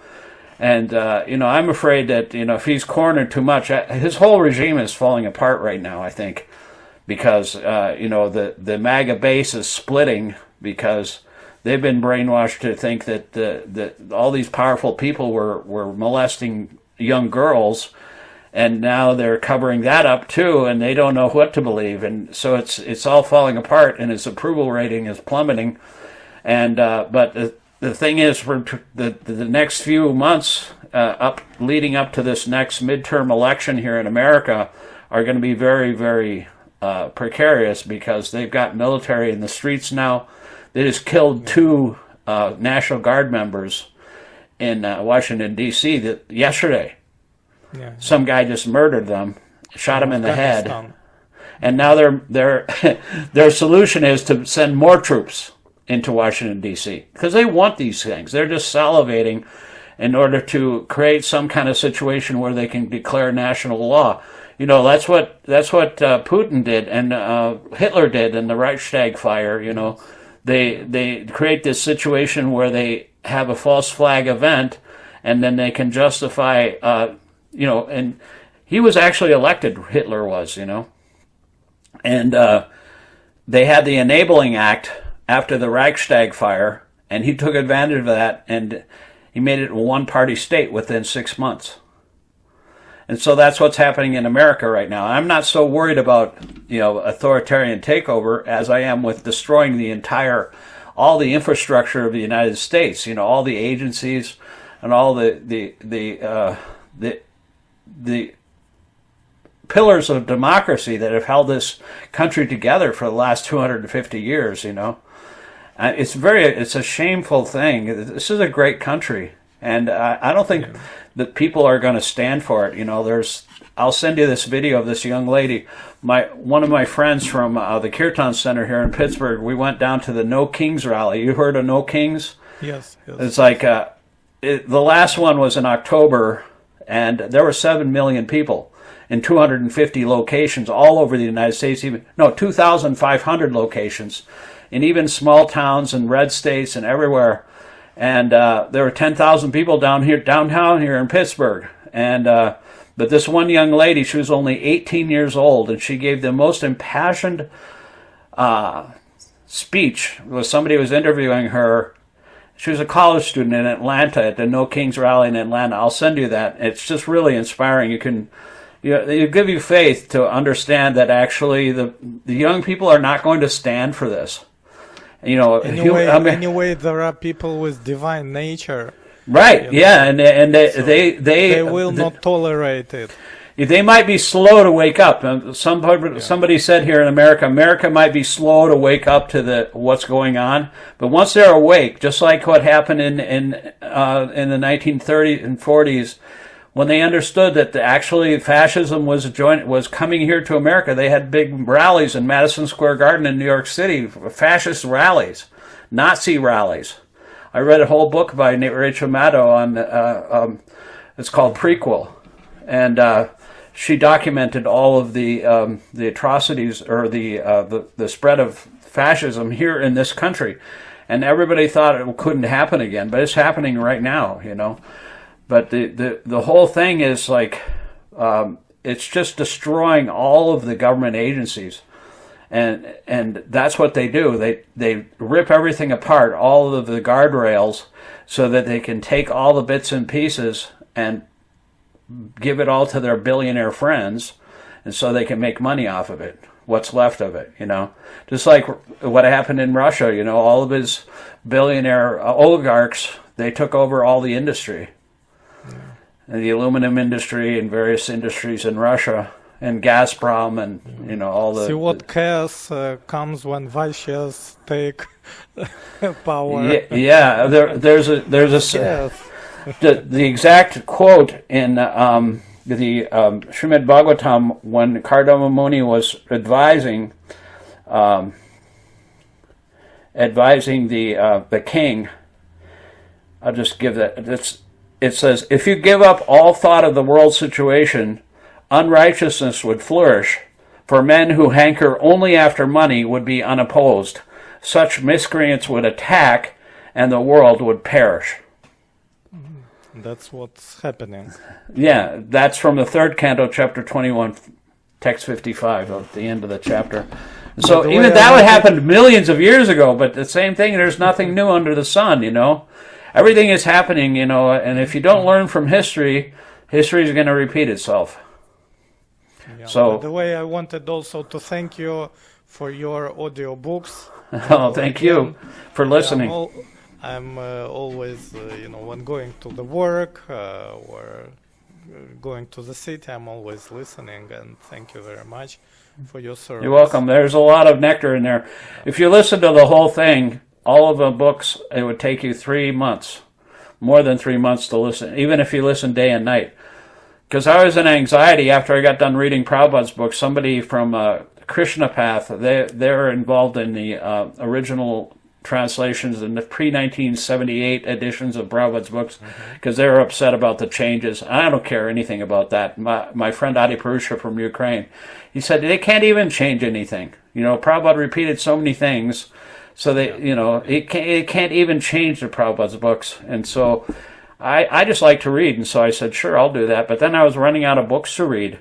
And, you know, I'm afraid that, you know, if he's cornered too much, his whole regime is falling apart right now, I think. Because, you know, the MAGA base is splitting because they've been brainwashed to think that all these powerful people were molesting young girls, and now they're covering that up too, and they don't know what to believe, and so it's all falling apart, and his approval rating is plummeting. And but the thing is, for the next few months leading up to this next midterm election here in America are going to be very, very precarious because they've got military in the streets now. They just killed 2 National Guard members in Washington, D.C. yesterday. Yeah. Some guy just murdered them, shot him in the head. And now their solution is to send more troops into Washington, D.C. because they want these things. They're just salivating in order to create some kind of situation where they can declare national law. You know, that's what Putin did and Hitler did in the Reichstag fire. You know, they create this situation where they have a false flag event, and then they can justify. You know, and he was actually elected. Hitler was, you know, and they had the Enabling Act after the Reichstag fire, and he took advantage of that, and he made it a one-party state within 6 months. And so that's what's happening in America right now. I'm not so worried about, you know, authoritarian takeover as I am with destroying all the infrastructure of the United States. You know, all the agencies and all the pillars of democracy that have held this country together for the last 250 years. You know, it's a shameful thing. This is a great country, and I don't think that people are going to stand for it. You know, I'll send you this video of this young lady. One of my friends from the Kirtan Center here in Pittsburgh, we went down to the No Kings rally. You heard of No Kings? Yes. It's like the last one was in October, and there were 7 million people in 250 locations all over the United States. 2,500 locations in even small towns and red states and everywhere. and there were 10,000 people downtown here in Pittsburgh, and but this one young lady, she was only 18 years old, and she gave the most impassioned speech. Somebody was interviewing her. She was a college student in Atlanta at the No Kings rally in Atlanta. I'll send you that. It's just really inspiring. You give you faith to understand that actually the young people are not going to stand for this. Anyway, there are people with divine nature. Right. Yeah, and they will not tolerate it. They might be slow to wake up. Somebody said here in America might be slow to wake up to what's going on. But once they're awake, just like what happened in the 1930s and 40s, when they understood that actually fascism was coming here to America, they had big rallies in Madison Square Garden in New York City, fascist rallies, Nazi rallies. I read a whole book by Rachel Maddow on it's called Prequel, and she documented all of the atrocities or the spread of fascism here in this country, and everybody thought it couldn't happen again, but it's happening right now, But the whole thing is like it's just destroying all of the government agencies, and that's what they do. They rip everything apart, all of the guardrails, so that they can take all the bits and pieces and give it all to their billionaire friends, and so they can make money off of it. What's left of it, Just like what happened in Russia, all of his billionaire oligarchs, they took over all the industry. And the aluminum industry and various industries in Russia, and Gazprom, and all the. See what chaos comes when Vaishyas take power. Yeah. There's a Yes. the exact quote in the Srimad Bhagavatam when Kardama Muni was advising the king. I'll just give that. It says, if you give up all thought of the world situation, unrighteousness would flourish, for men who hanker only after money would be unopposed. Such miscreants would attack, and the world would perish. That's what's happening. Yeah, that's from the third canto, chapter 21, text 55, at the end of the chapter. So even that would happen millions of years ago, but the same thing, there's nothing new under the sun, Everything is happening, and if you don't learn from history, history is going to repeat itself. Yeah. So, by the way, I wanted also to thank you for your audio books. Oh, thank you for listening. I'm always, when going to the work or going to the city, I'm always listening, and thank you very much for your service. You're welcome. There's a lot of nectar in there. If you listen to the whole thing, all of the books, it would take you 3 months, more than 3 months to listen, even if you listen day and night. Because I was in anxiety after I got done reading Prabhupada's book. Somebody from Krishna Path, they're involved in the original translations and the pre-1978 editions of Prabhupada's books, because they were upset about the changes. I don't care anything about that. My friend Adi Purusha from Ukraine, he said they can't even change anything. Prabhupada repeated so many things. So it can't even change the Prabhupada's books. And so I just like to read. And so I said, sure, I'll do that. But then I was running out of books to read.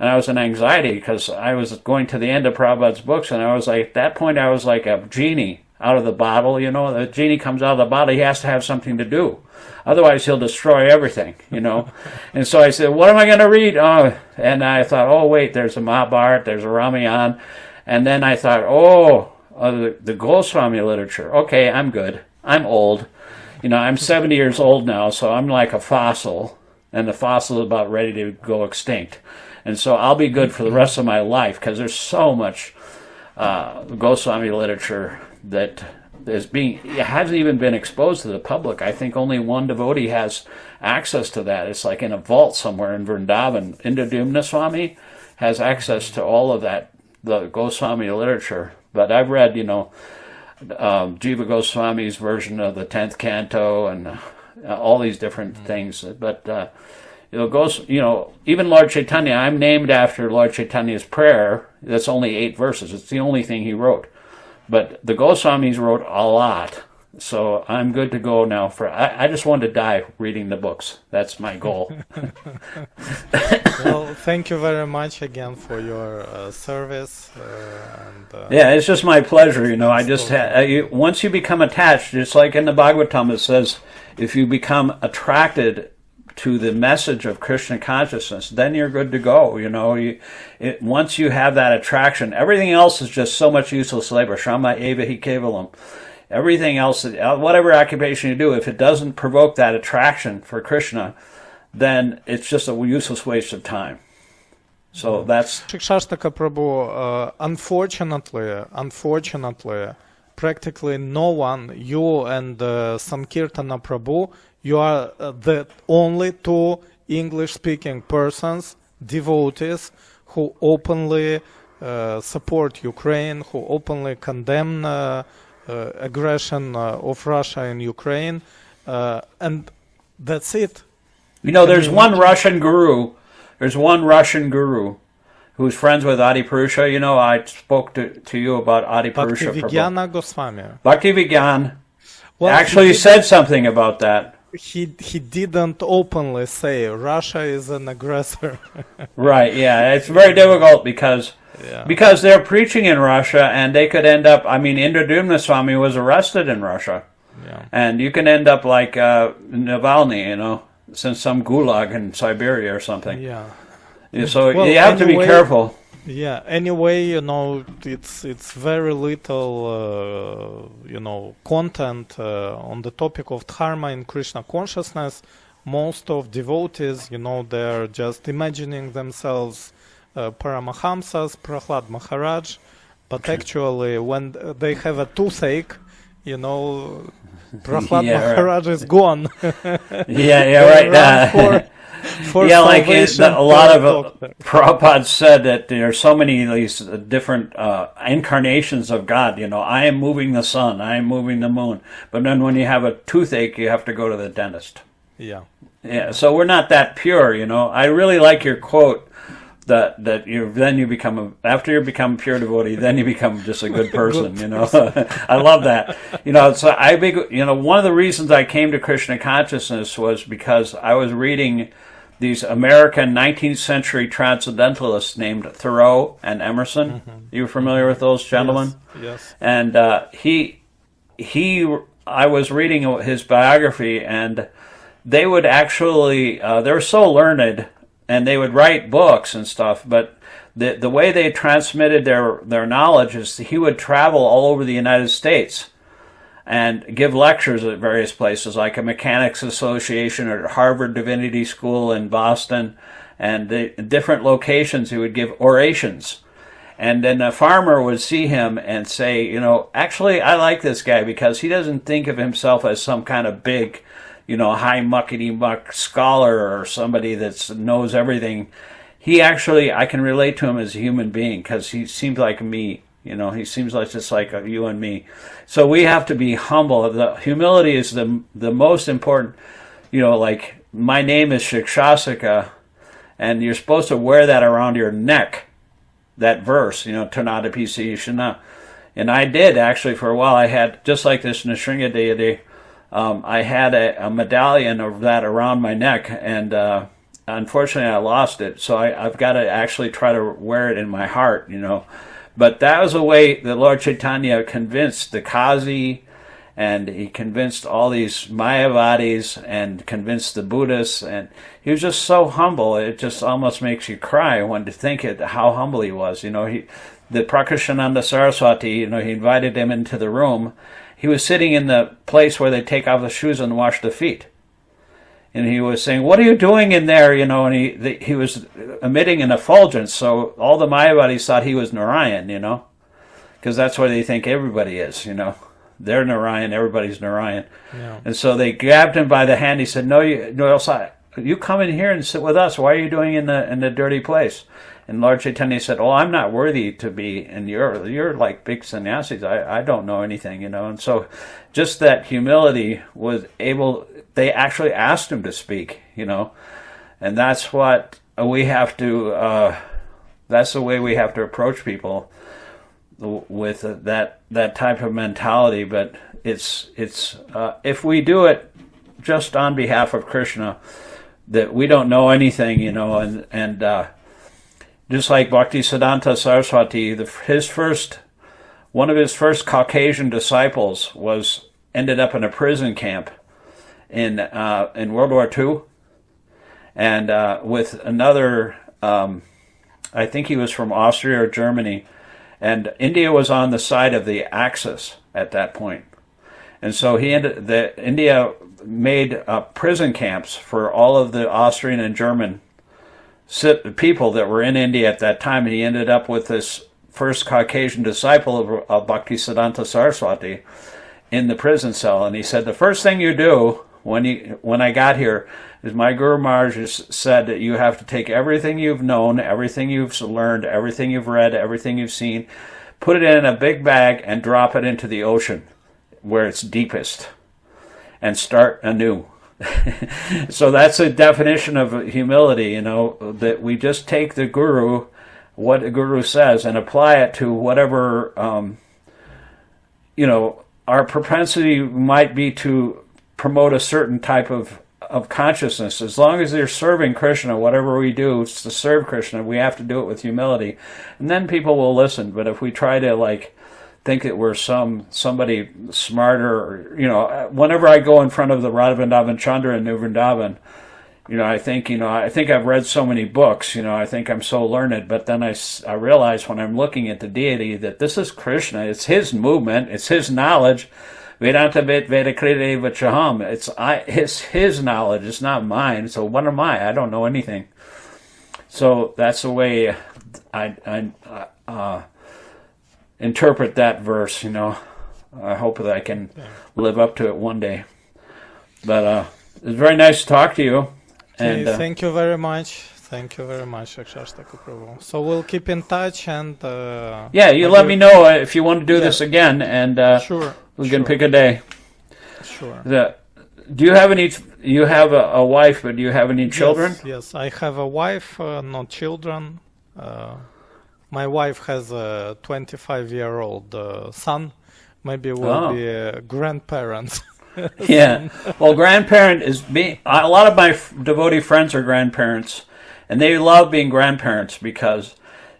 And I was in anxiety because I was going to the end of Prabhupada's books. And I was like, at that point, I was like a genie out of the bottle. The genie comes out of the bottle. He has to have something to do. Otherwise, he'll destroy everything, And so I said, what am I going to read? And I thought, oh, wait, there's a Mahabharata, there's a Ramayana. And then I thought, the Goswami literature. Okay, I'm good. I'm old. I'm 70 years old now, so I'm like a fossil, and the fossil is about ready to go extinct. And so I'll be good for the rest of my life, because there's so much Goswami literature that hasn't even been exposed to the public. I think only one devotee has access to that. It's like in a vault somewhere in Vrindavan. Indradumna Swami has access to all of that, the Goswami literature. But I've read, Jiva Goswami's version of the 10th canto and all these different things. But, even Lord Chaitanya, I'm named after Lord Chaitanya's prayer. That's only 8 verses. It's the only thing he wrote. But the Goswamis wrote a lot. So I'm good to go now. I just want to die reading the books. That's my goal. Well, thank you very much again for your service. Yeah, it's just my pleasure. I just once you become attached, just like in the Bhagavatam, it says, if you become attracted to the message of Krishna consciousness, then you're good to go. Once you have that attraction, everything else is just so much useless labor. Shama eva hi kevalam. Everything else, whatever occupation you do, if it doesn't provoke that attraction for Krishna, then it's just a useless waste of time. So that's... Shikshashtaka Prabhu, unfortunately, practically no one, you and Sankirtana Prabhu, you are the only two English-speaking persons, devotees, who openly support Ukraine, who openly condemn aggression of Russia in Ukraine, and that's it. There's one Russian guru. There's one Russian guru who's friends with Adi Purusha. I spoke to you about Adi Purusha. Bhaktivigyana Goswami. Bhaktivigyana actually said something about that. He didn't openly say Russia is an aggressor. Right, yeah. It's very difficult because they're preaching in Russia, and they could end up... Indradumna Swami was arrested in Russia. Yeah. And you can end up like Navalny, since some gulag in Siberia or something. Yeah. So you have to be careful. Yeah. Anyway, it's very little, content on the topic of Dharma in Krishna consciousness. Most of devotees, they're just imagining themselves Paramahamsas, Prahlad Maharaj, but actually when they have a toothache, Prahlad Maharaj is gone. Right. For a lot of Prabhupada said that there are so many of these different incarnations of God. I am moving the sun, I am moving the moon. But then when you have a toothache, you have to go to the dentist. Yeah. So we're not that pure. I really like your quote that you become after you become a pure devotee, then you become just a good person. I love that. So one of the reasons I came to Krishna consciousness was because I was reading these American 19th century transcendentalists named Thoreau and Emerson. Mm-hmm. You familiar with those gentlemen? Yes. And I was reading his biography, and they would actually they're so learned, and they would write books and stuff, but the way they transmitted their knowledge is he would travel all over the United States and give lectures at various places, like a mechanics association or Harvard Divinity School in Boston, and different locations he would give orations. And then a farmer would see him and say, actually I like this guy because he doesn't think of himself as some kind of big, high muckety-muck scholar or somebody that knows everything. I can relate to him as a human being because he seems like me. He seems like just like you and me. So we have to be humble. The humility is the most important. Like my name is Shikshasika, and you're supposed to wear that around your neck. That verse, Tanada Pisi Shana. And I did actually for a while. I had, just like this Nrsimha deity, I had a medallion of that around my neck, and unfortunately I lost it. So I've got to actually try to wear it in my heart, But that was a way that Lord Chaitanya convinced the Kazi, and he convinced all these Mayavadis, and convinced the Buddhists, and he was just so humble. It just almost makes you cry when to think how humble he was. The Prakashananda Saraswati, he invited him into the room. He was sitting in the place where they take off the shoes and wash the feet. And he was saying, "What are you doing in there?" And he was emitting an effulgence. So all the Mayavadis thought he was Narayan, because that's where they think everybody is, They're Narayan, everybody's Narayan. Yeah. And so they grabbed him by the hand. He said, "No, you come in here and sit with us. Why are you doing in the dirty place?" And Lord Chaitanya said, "Oh, I'm not worthy to be in you're like big sannyasis. I don't know anything, And so just that humility was able. They actually asked him to speak, and that's what we have to. That's the way we have to approach people. with that type of mentality. But it's if we do it just on behalf of Krishna, that we don't know anything, and just like Bhaktisiddhanta Saraswati, one of his first Caucasian disciples ended up in a prison camp in World War II, and with another, I think he was from Austria or Germany, and India was on the side of the Axis at that point, and so India made prison camps for all of the Austrian and German people that were in India at that time, and he ended up with this first Caucasian disciple of Bhaktisiddhanta Saraswati in the prison cell. And he said, the first thing you do when I got here is my Guru Maharaj said that you have to take everything you've known, everything you've learned, everything you've read, everything you've seen, put it in a big bag and drop it into the ocean where it's deepest and start anew. So that's a definition of humility, that we just take the Guru, what the Guru says, and apply it to whatever, our propensity might be to promote a certain type of consciousness. As long as they're serving Krishna, whatever we do is to serve Krishna, we have to do it with humility. And then people will listen. But if we try to, think that we're somebody smarter, or, whenever I go in front of the Radha Vrindavan Chandra in New Vrindavan, I think I've read so many books, I think I'm so learned, but then I realize when I'm looking at the deity that this is Krishna, it's his movement, it's his knowledge. Vedanta Vedakriti Vachaham. It's his knowledge, it's not mine. So what am I? I don't know anything. So that's the way I interpret that verse, I hope that I can live up to it one day. But it's very nice to talk to you. And thank you very much. Thank you very much, Akshashtaku Prabhu. So we'll keep in touch and... you let me know if you want to do this again, and sure, we can pick a day. Sure. Do you have any... You have a wife, but do you have any children? Yes, I have a wife, not children. My wife has a 25-year-old son. Maybe we'll be grandparents. Yeah. Well, grandparent is a lot of my devotee friends are grandparents, and they love being grandparents because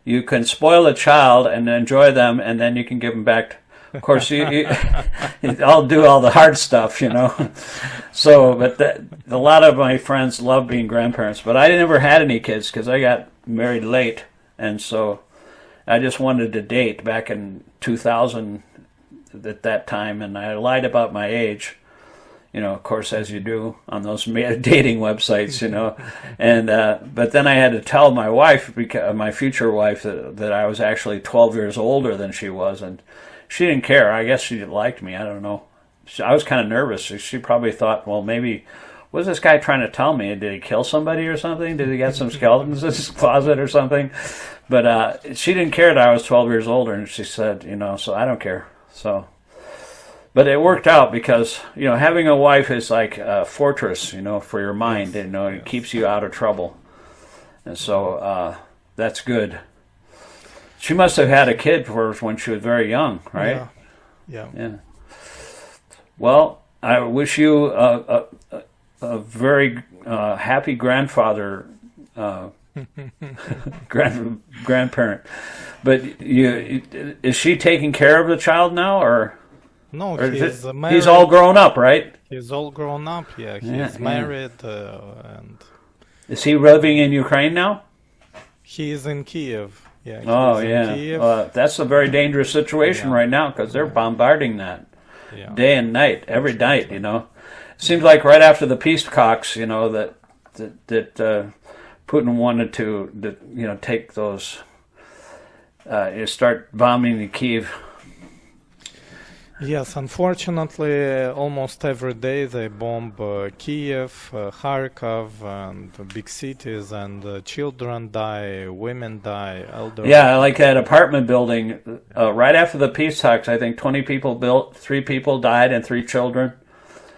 you can spoil a child and enjoy them, and then you can give them back. Of course, I'll do all the hard stuff, So, but a lot of my friends love being grandparents, but I never had any kids because I got married late, and so I just wanted to date back in 2000 at that time, and I lied about my age. Of course, as you do on those dating websites, and but then I had to tell my wife, my future wife, that I was actually 12 years older than she was, and she didn't care. I guess she liked me. I don't know. I was kind of nervous. She probably thought, well, maybe, what's this guy trying to tell me? Did he kill somebody or something? Did he get some skeletons in his closet or something? But she didn't care that I was 12 years older, and she said, so I don't care. So. But it worked out because, having a wife is like a fortress, for your mind. It keeps you out of trouble. And so that's good. She must have had a kid when she was very young, right? Yeah. Well, I wish you a very happy grandfather, grandparent. But is she taking care of the child now, or? No, he's married. He's all grown up, right? He's all grown up, yeah. He's married. And is he living in Ukraine now? He is in Kiev. Yeah. In Kiev. That's a very dangerous situation right now because they're bombarding that day and night, every night, It seems like right after the peace talks, that Putin wanted to take those, start bombing the Kiev. Yes, unfortunately, almost every day they bomb Kiev, Kharkov, and big cities, and children die, women die, elderly. Yeah, like that apartment building, right after the peace talks, I think 20 people built, 3 people died, and 3 children.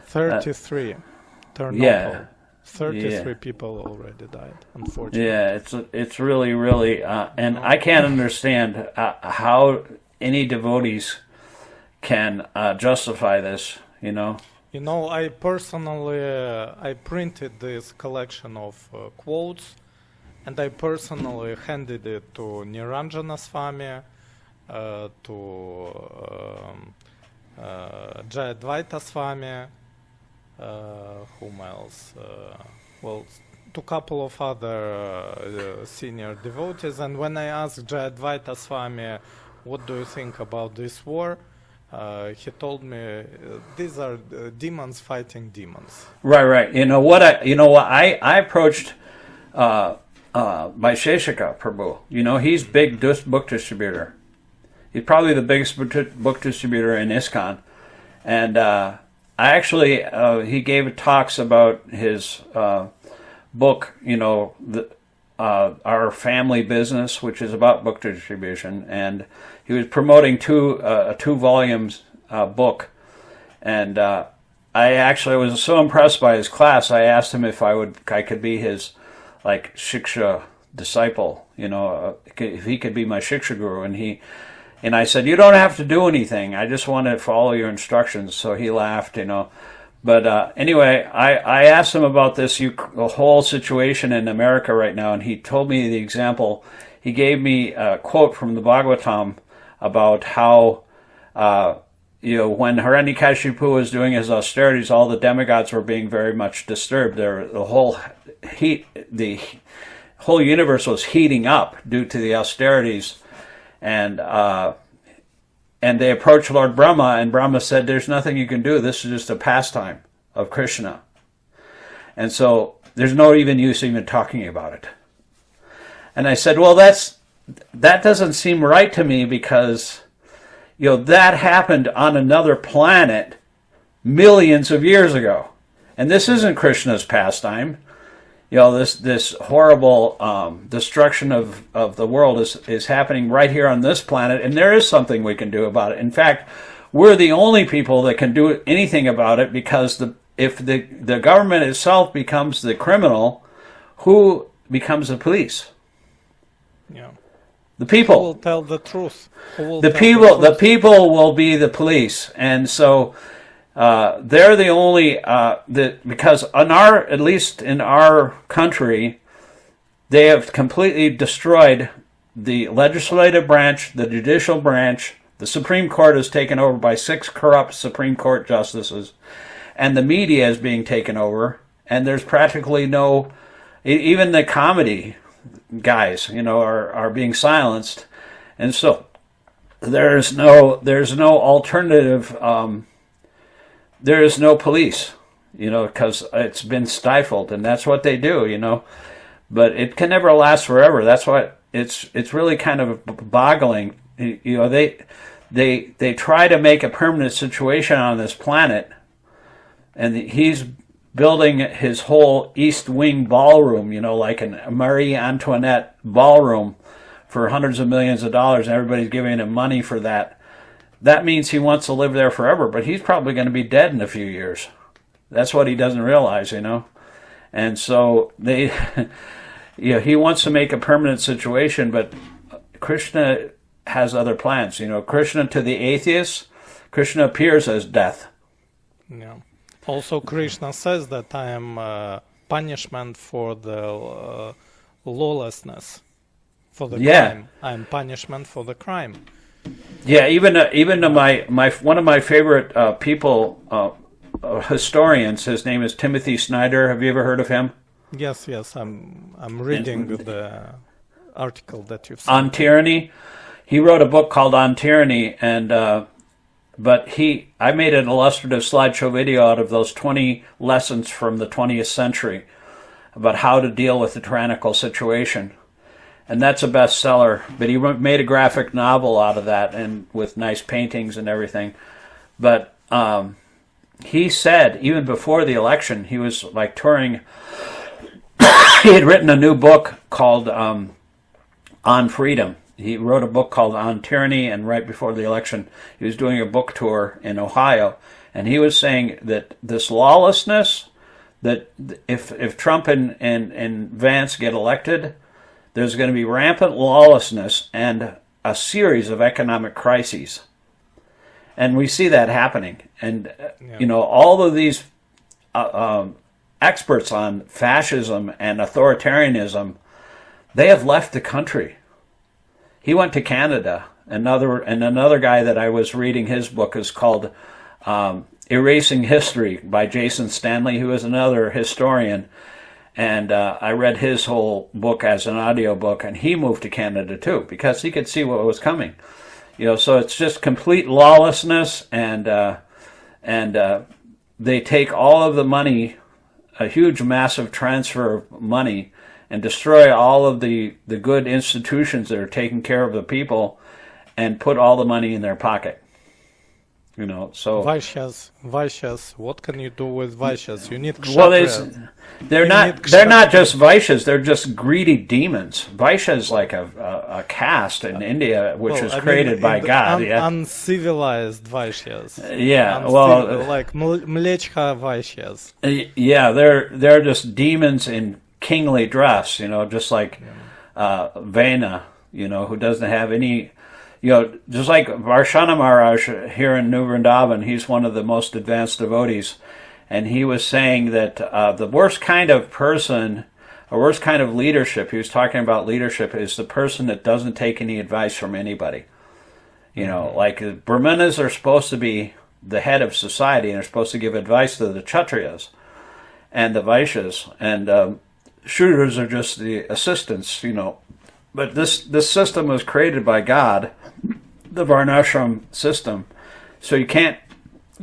33. Yeah. 33 people already died, unfortunately. Yeah, it's really, really, and I can't understand how any devotees can justify this, you know. You know, I personally I printed this collection of quotes, and I personally handed it to Niranjana Swami, to Jayadvaita Swami, whom else? Well, to a couple of other senior devotees. And when I asked Jayadvaita Swami, what do you think about this war? He told me these are demons fighting demons. Right. You know what? I approached by Sheshika Prabhu. You know, he's big book distributor. He's probably the biggest book distributor in ISKCON, and I actually he gave talks about his book. You know, our family business, which is about book distribution, and he was promoting a 2-volumes book, and I actually was so impressed by his class. I asked him if I could be his like shiksha disciple, you know, if he could be my shiksha guru, and I said, you don't have to do anything. I just want to follow your instructions. So he laughed, you know. But anyway, I asked him about the whole situation in America right now, and he told me the example. He gave me a quote from the Bhagavatam about how, when Hiranyakashipu was doing his austerities, all the demigods were being very much disturbed. The whole universe was heating up due to the austerities, and they approached Lord Brahma, and Brahma said, "There's nothing you can do. This is just a pastime of Krishna, and so there's no even use even talking about it." And I said, "Well, that doesn't seem right to me, because that happened on another planet millions of years ago, and this isn't Krishna's pastime. This horrible destruction of the world is happening right here on this planet, and there is something we can do about it. In fact, we're the only people that can do anything about it, because if the government itself becomes the criminal, who becomes the police? Yeah. The people. Who will tell the truth? The people will be the police, and so they're the only because at least in our country, they have completely destroyed the legislative branch, the judicial branch. The Supreme Court is taken over by 6 corrupt Supreme Court justices, and the media is being taken over, and there's practically no, even the comedy guys, are being silenced, and so there's no alternative. There is no police, because it's been stifled, and that's what they do, But it can never last forever. That's why it's really kind of boggling. They try to make a permanent situation on this planet, and he's building his whole East Wing ballroom, like a Marie Antoinette ballroom, for hundreds of millions of dollars, and everybody's giving him money for that. That means he wants to live there forever, but he's probably going to be dead in a few years. That's what he doesn't realize, And so he wants to make a permanent situation, but Krishna has other plans. Krishna, to the atheists, Krishna appears as death. Yeah. Also, Krishna says that I am punishment for the lawlessness, for the crime. I am punishment for the crime. Yeah, even one of my favorite people, historians. His name is Timothy Snyder. Have you ever heard of him? Yes. I'm reading the article that you've sent. On tyranny. He wrote a book called On Tyranny, and but I made an illustrative slideshow video out of those 20 lessons from the 20th century about how to deal with the tyrannical situation. And that's a bestseller. But he made a graphic novel out of that, and with nice paintings and everything. But he said, even before the election, he was like touring. He had written a new book called On Freedom. He wrote a book called On Tyranny, and right before the election, he was doing a book tour in Ohio. And he was saying that this lawlessness, that if Trump and Vance get elected, there's going to be rampant lawlessness, and a series of economic crises. And we see that happening. And, all of these experts on fascism and authoritarianism, they have left the country. He went to Canada. Another guy that I was reading, his book is called Erasing History by Jason Stanley, who is another historian. And I read his whole book as an audiobook, and he moved to Canada too, because he could see what was coming. So it's just complete lawlessness, and they take all of the money, a huge, massive transfer of money, and destroy all of the good institutions that are taking care of the people, and put all the money in their pocket. So Vaishyas. What can you do with Vaishyas? You need Kshatriya. They're not just Vaishyas. They're just greedy demons. Vaishya is like a caste in India, which is created by God. Uncivilized Vaishyas. Like Mlechka Vaishyas. They're just demons in kingly dress. Just like Vena. Who doesn't have any. Just like Varshana Maharaj here in New Vrindavan, he's one of the most advanced devotees, and he was saying that the worst kind of person, or worst kind of leadership, he was talking about leadership, is the person that doesn't take any advice from anybody. Like the Brahmanas are supposed to be the head of society, and they're supposed to give advice to the Kshatriyas and the Vaishyas, and Shudras are just the assistants, But this system was created by God, the Varnashram system, so you can't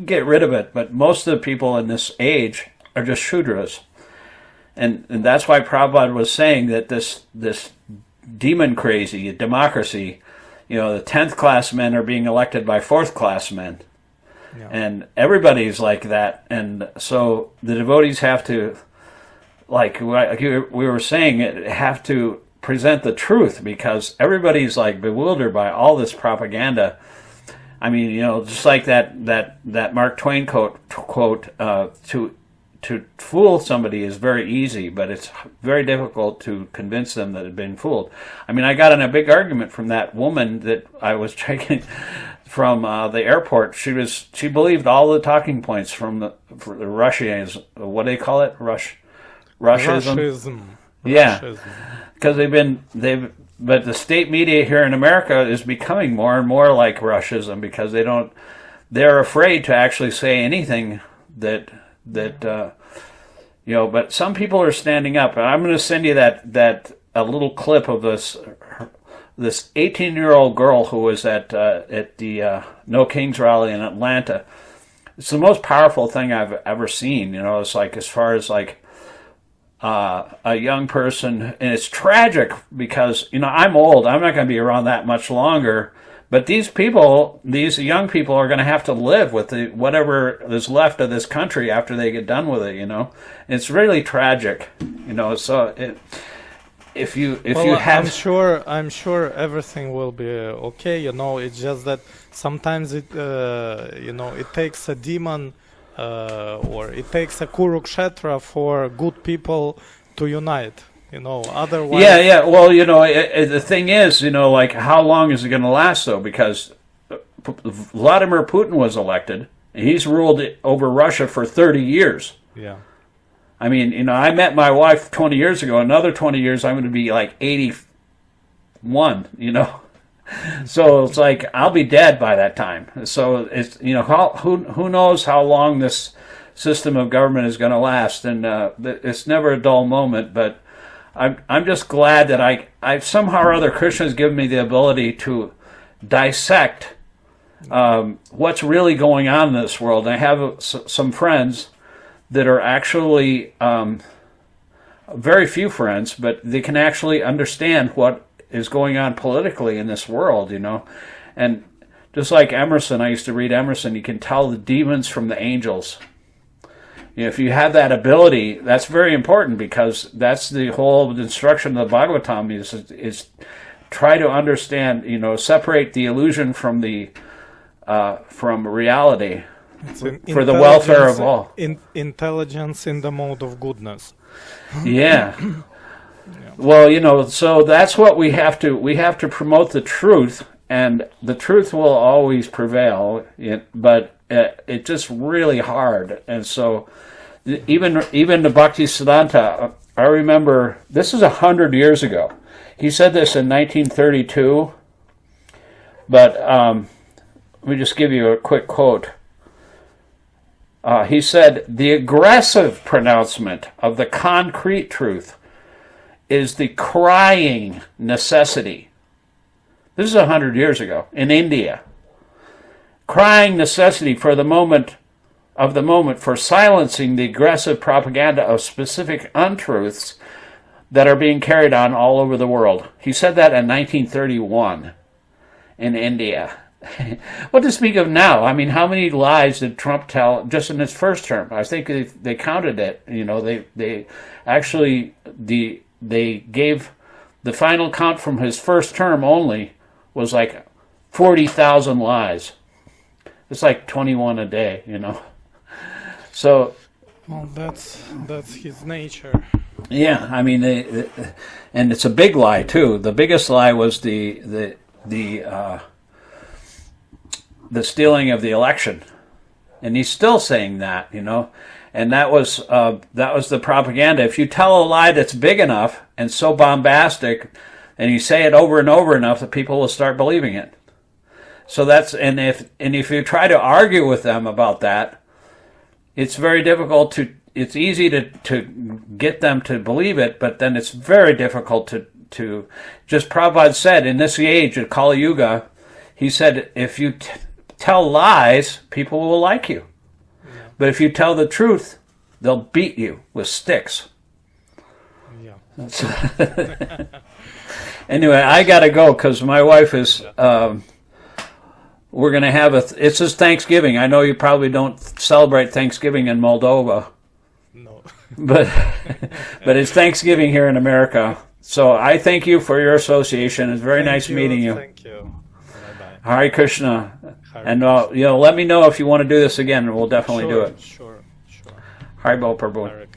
get rid of it. But most of the people in this age are just Shudras, and that's why Prabhupada was saying that this demon crazy democracy, the 10th class men are being elected by 4th class men, and everybody's like that, and so the devotees have to, like we were saying, have to present the truth, because everybody's like bewildered by all this propaganda. I mean, just like that Mark Twain quote, to fool somebody is very easy, but it's very difficult to convince them that they've been fooled. I mean, I got in a big argument from that woman that I was taking from the airport. She believed all the talking points from the Russians. What do they call it? Russianism. Yeah. Because but the state media here in America is becoming more and more like Russianism, because they're afraid to actually say anything that but some people are standing up, and I'm going to send you a little clip of this 18-year-old girl who was at the No Kings rally in Atlanta. It's the most powerful thing I've ever seen. It's like, as far as like a young person, and it's tragic because I'm old. I'm not going to be around that much longer. But these young people, are going to have to live with whatever is left of this country after they get done with it. It's really tragic. So if you have, I'm sure everything will be okay. It's just that sometimes it takes a demon. Or it takes a Kurukshetra for good people to unite, otherwise... Yeah, well, the thing is, like, how long is it going to last, though? Because Vladimir Putin was elected, and he's ruled over Russia for 30 years. Yeah. I mean, I met my wife 20 years ago. Another 20 years, I'm going to be, like, 81, So it's like I'll be dead by that time. So it's who knows how long this system of government is going to last, and it's never a dull moment. But I'm just glad that I somehow or other Krishna has given me the ability to dissect what's really going on in this world. And I have some friends that are actually very few friends, but they can actually understand what is going on politically in this world, and just like Emerson, I used to read Emerson, you can tell the demons from the angels. If you have that ability, that's very important, because that's the whole instruction of the Bhagavatam is try to understand, separate the illusion from reality for the welfare of all. Intelligence in the mode of goodness. Yeah. Well, you know, so that's what we have to promote the truth, and the truth will always prevail. But it's just really hard, and so even the Bhaktisiddhanta, I remember this is 100 years ago. He said this in 1932, but let me just give you a quick quote. He said, "The aggressive pronouncement of the concrete truth is the crying necessity." This is 100 years ago in India. Crying necessity for the moment for silencing the aggressive propaganda of specific untruths that are being carried on all over the world. He said that in 1931 in India. What to speak of now? I mean, how many lies did Trump tell just in his first term? I think they counted it. You know, they actually they gave the final count from his first term only was like 40,000 lies. It's like 21 a day, you know. So, well, that's his nature. Yeah, I mean, and it's a big lie too. The biggest lie was the stealing of the election, and he's still saying that, you know. And that was the propaganda. If you tell a lie that's big enough and so bombastic, and you say it over and over enough, that people will start believing it. So if you try to argue with them about that, it's very difficult to. It's easy to get them to believe it, but then it's very difficult to just Prabhupada said in this age of Kali Yuga, he said if you tell lies, people will like you. But if you tell the truth, they'll beat you with sticks. Yeah. Anyway, I got to go because my wife is, we're going to have it's just Thanksgiving. I know you probably don't celebrate Thanksgiving in Moldova. No. but it's Thanksgiving here in America. So I thank you for your association. It's very nice meeting you. Thank you. Bye-bye. Hare Krishna. Hare And Krishna. let me know if you want to do this again, and we'll definitely do it. Sure. Hare Bo Prabhu. Hare